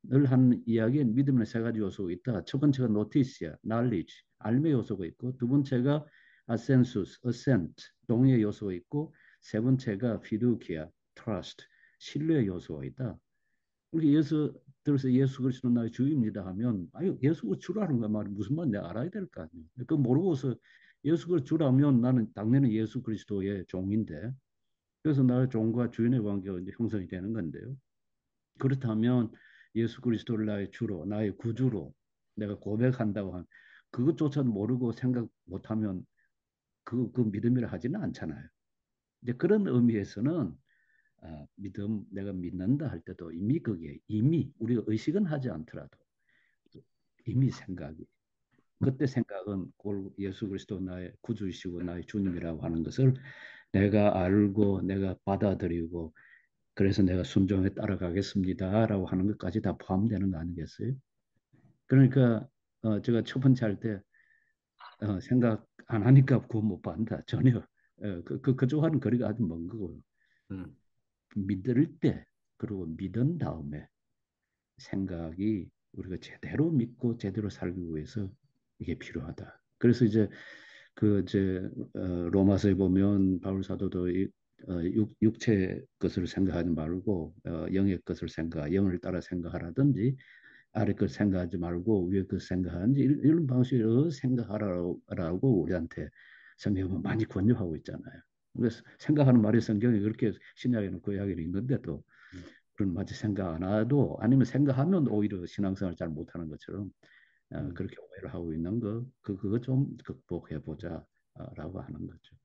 늘 한 이야기엔 믿음의 세 가지 요소가 있다. 첫 번째가 노티시아, knowledge, 알매 요소가 있고 두 번째가 assensus, assent, 동의 요소가 있고 세 번째가 fiducia, trust, 신뢰 요소가 있다. 그렇게 예수 들어서 예수 그리스도 나의 주입니다 하면 아유 예수가 주라는 거 말이 무슨 말인지 알아야 될 거 아니에요. 그 모르고서 예수가 주라면 나는 당연히 예수 그리스도의 종인데 그래서 나의 종과 주인의 관계가 이제 형성이 되는 건데요. 그렇다면 예수 그리스도를 나의 주로, 나의 구주로 내가 고백한다고 하면 그것조차 모르고 생각 못하면 그 믿음이라 하지는 않잖아요. 이제 그런 의미에서는 믿음, 내가 믿는다 할 때도 이미 거기에 이미 우리가 의식은 하지 않더라도 이미 생각이 그때 생각은 예수 그리스도 나의 구주이시고 나의 주님이라고 하는 것을 내가 알고 내가 받아들이고 그래서 내가 순종에 따라가겠습니다라고 하는 것까지 다 포함되는 거 아니겠어요? 그러니까 제가 첫 번째 할 때 생각 안 하니까 구원 못 받는다 전혀 그쪽하고는 거리가 아주 먼 거고요. 음, 믿을 때 그리고 믿은 다음에 생각이 우리가 제대로 믿고 제대로 살기 위해서 이게 필요하다. 그래서 이제 그 이제 로마서에 보면 바울 사도도 육체 것을 생각하지 말고 영의 것을 영을 따라 생각하라든지 아래 것 생각하지 말고 위에 것 생각하는지 이런 방식으로 생각하라고 우리한테 성경은 많이 권유하고 있잖아요. 그래서 생각하는 말이 성경에 그렇게 신약에는 구약에는 있는데도 그런 마치 생각 안 해도 아니면 생각하면 오히려 신앙생활 잘 못하는 것처럼 음. 그렇게 오해를 하고 있는 그거 좀 극복해 보자라고 하는 거죠.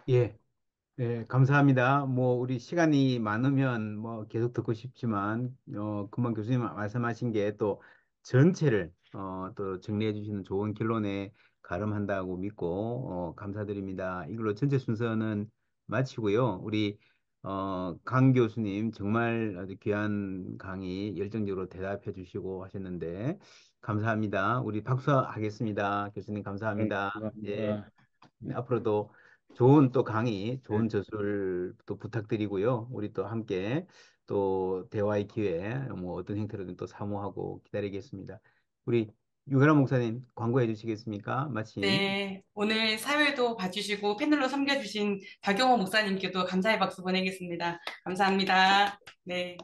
예. 네, 감사합니다. 뭐, 우리 시간이 많으면 뭐 계속 듣고 싶지만, 금방 교수님 말씀하신 게 또 전체를, 또 정리해 주시는 좋은 결론에 가름한다고 믿고, 감사드립니다. 이걸로 전체 순서는 마치고요. 우리, 강 교수님 정말 아주 귀한 강의 열정적으로 대답해 주시고 하셨는데, 감사합니다. 우리 박수하겠습니다. 교수님 네, 감사합니다. 예. 감사합니다. 네, 네, 앞으로도 좋은 또 강의, 네, 좋은 저술 또 부탁드리고요. 우리 또 함께 또 대화의 기회, 뭐 어떤 형태로든 또 사모하고 기다리겠습니다. 우리 유가람 목사님 광고해 주시겠습니까? 마침. 네, 오늘 사회도 봐주시고 패널로 섬겨주신 박용호 목사님께도 감사의 박수 보내겠습니다. 감사합니다. 네.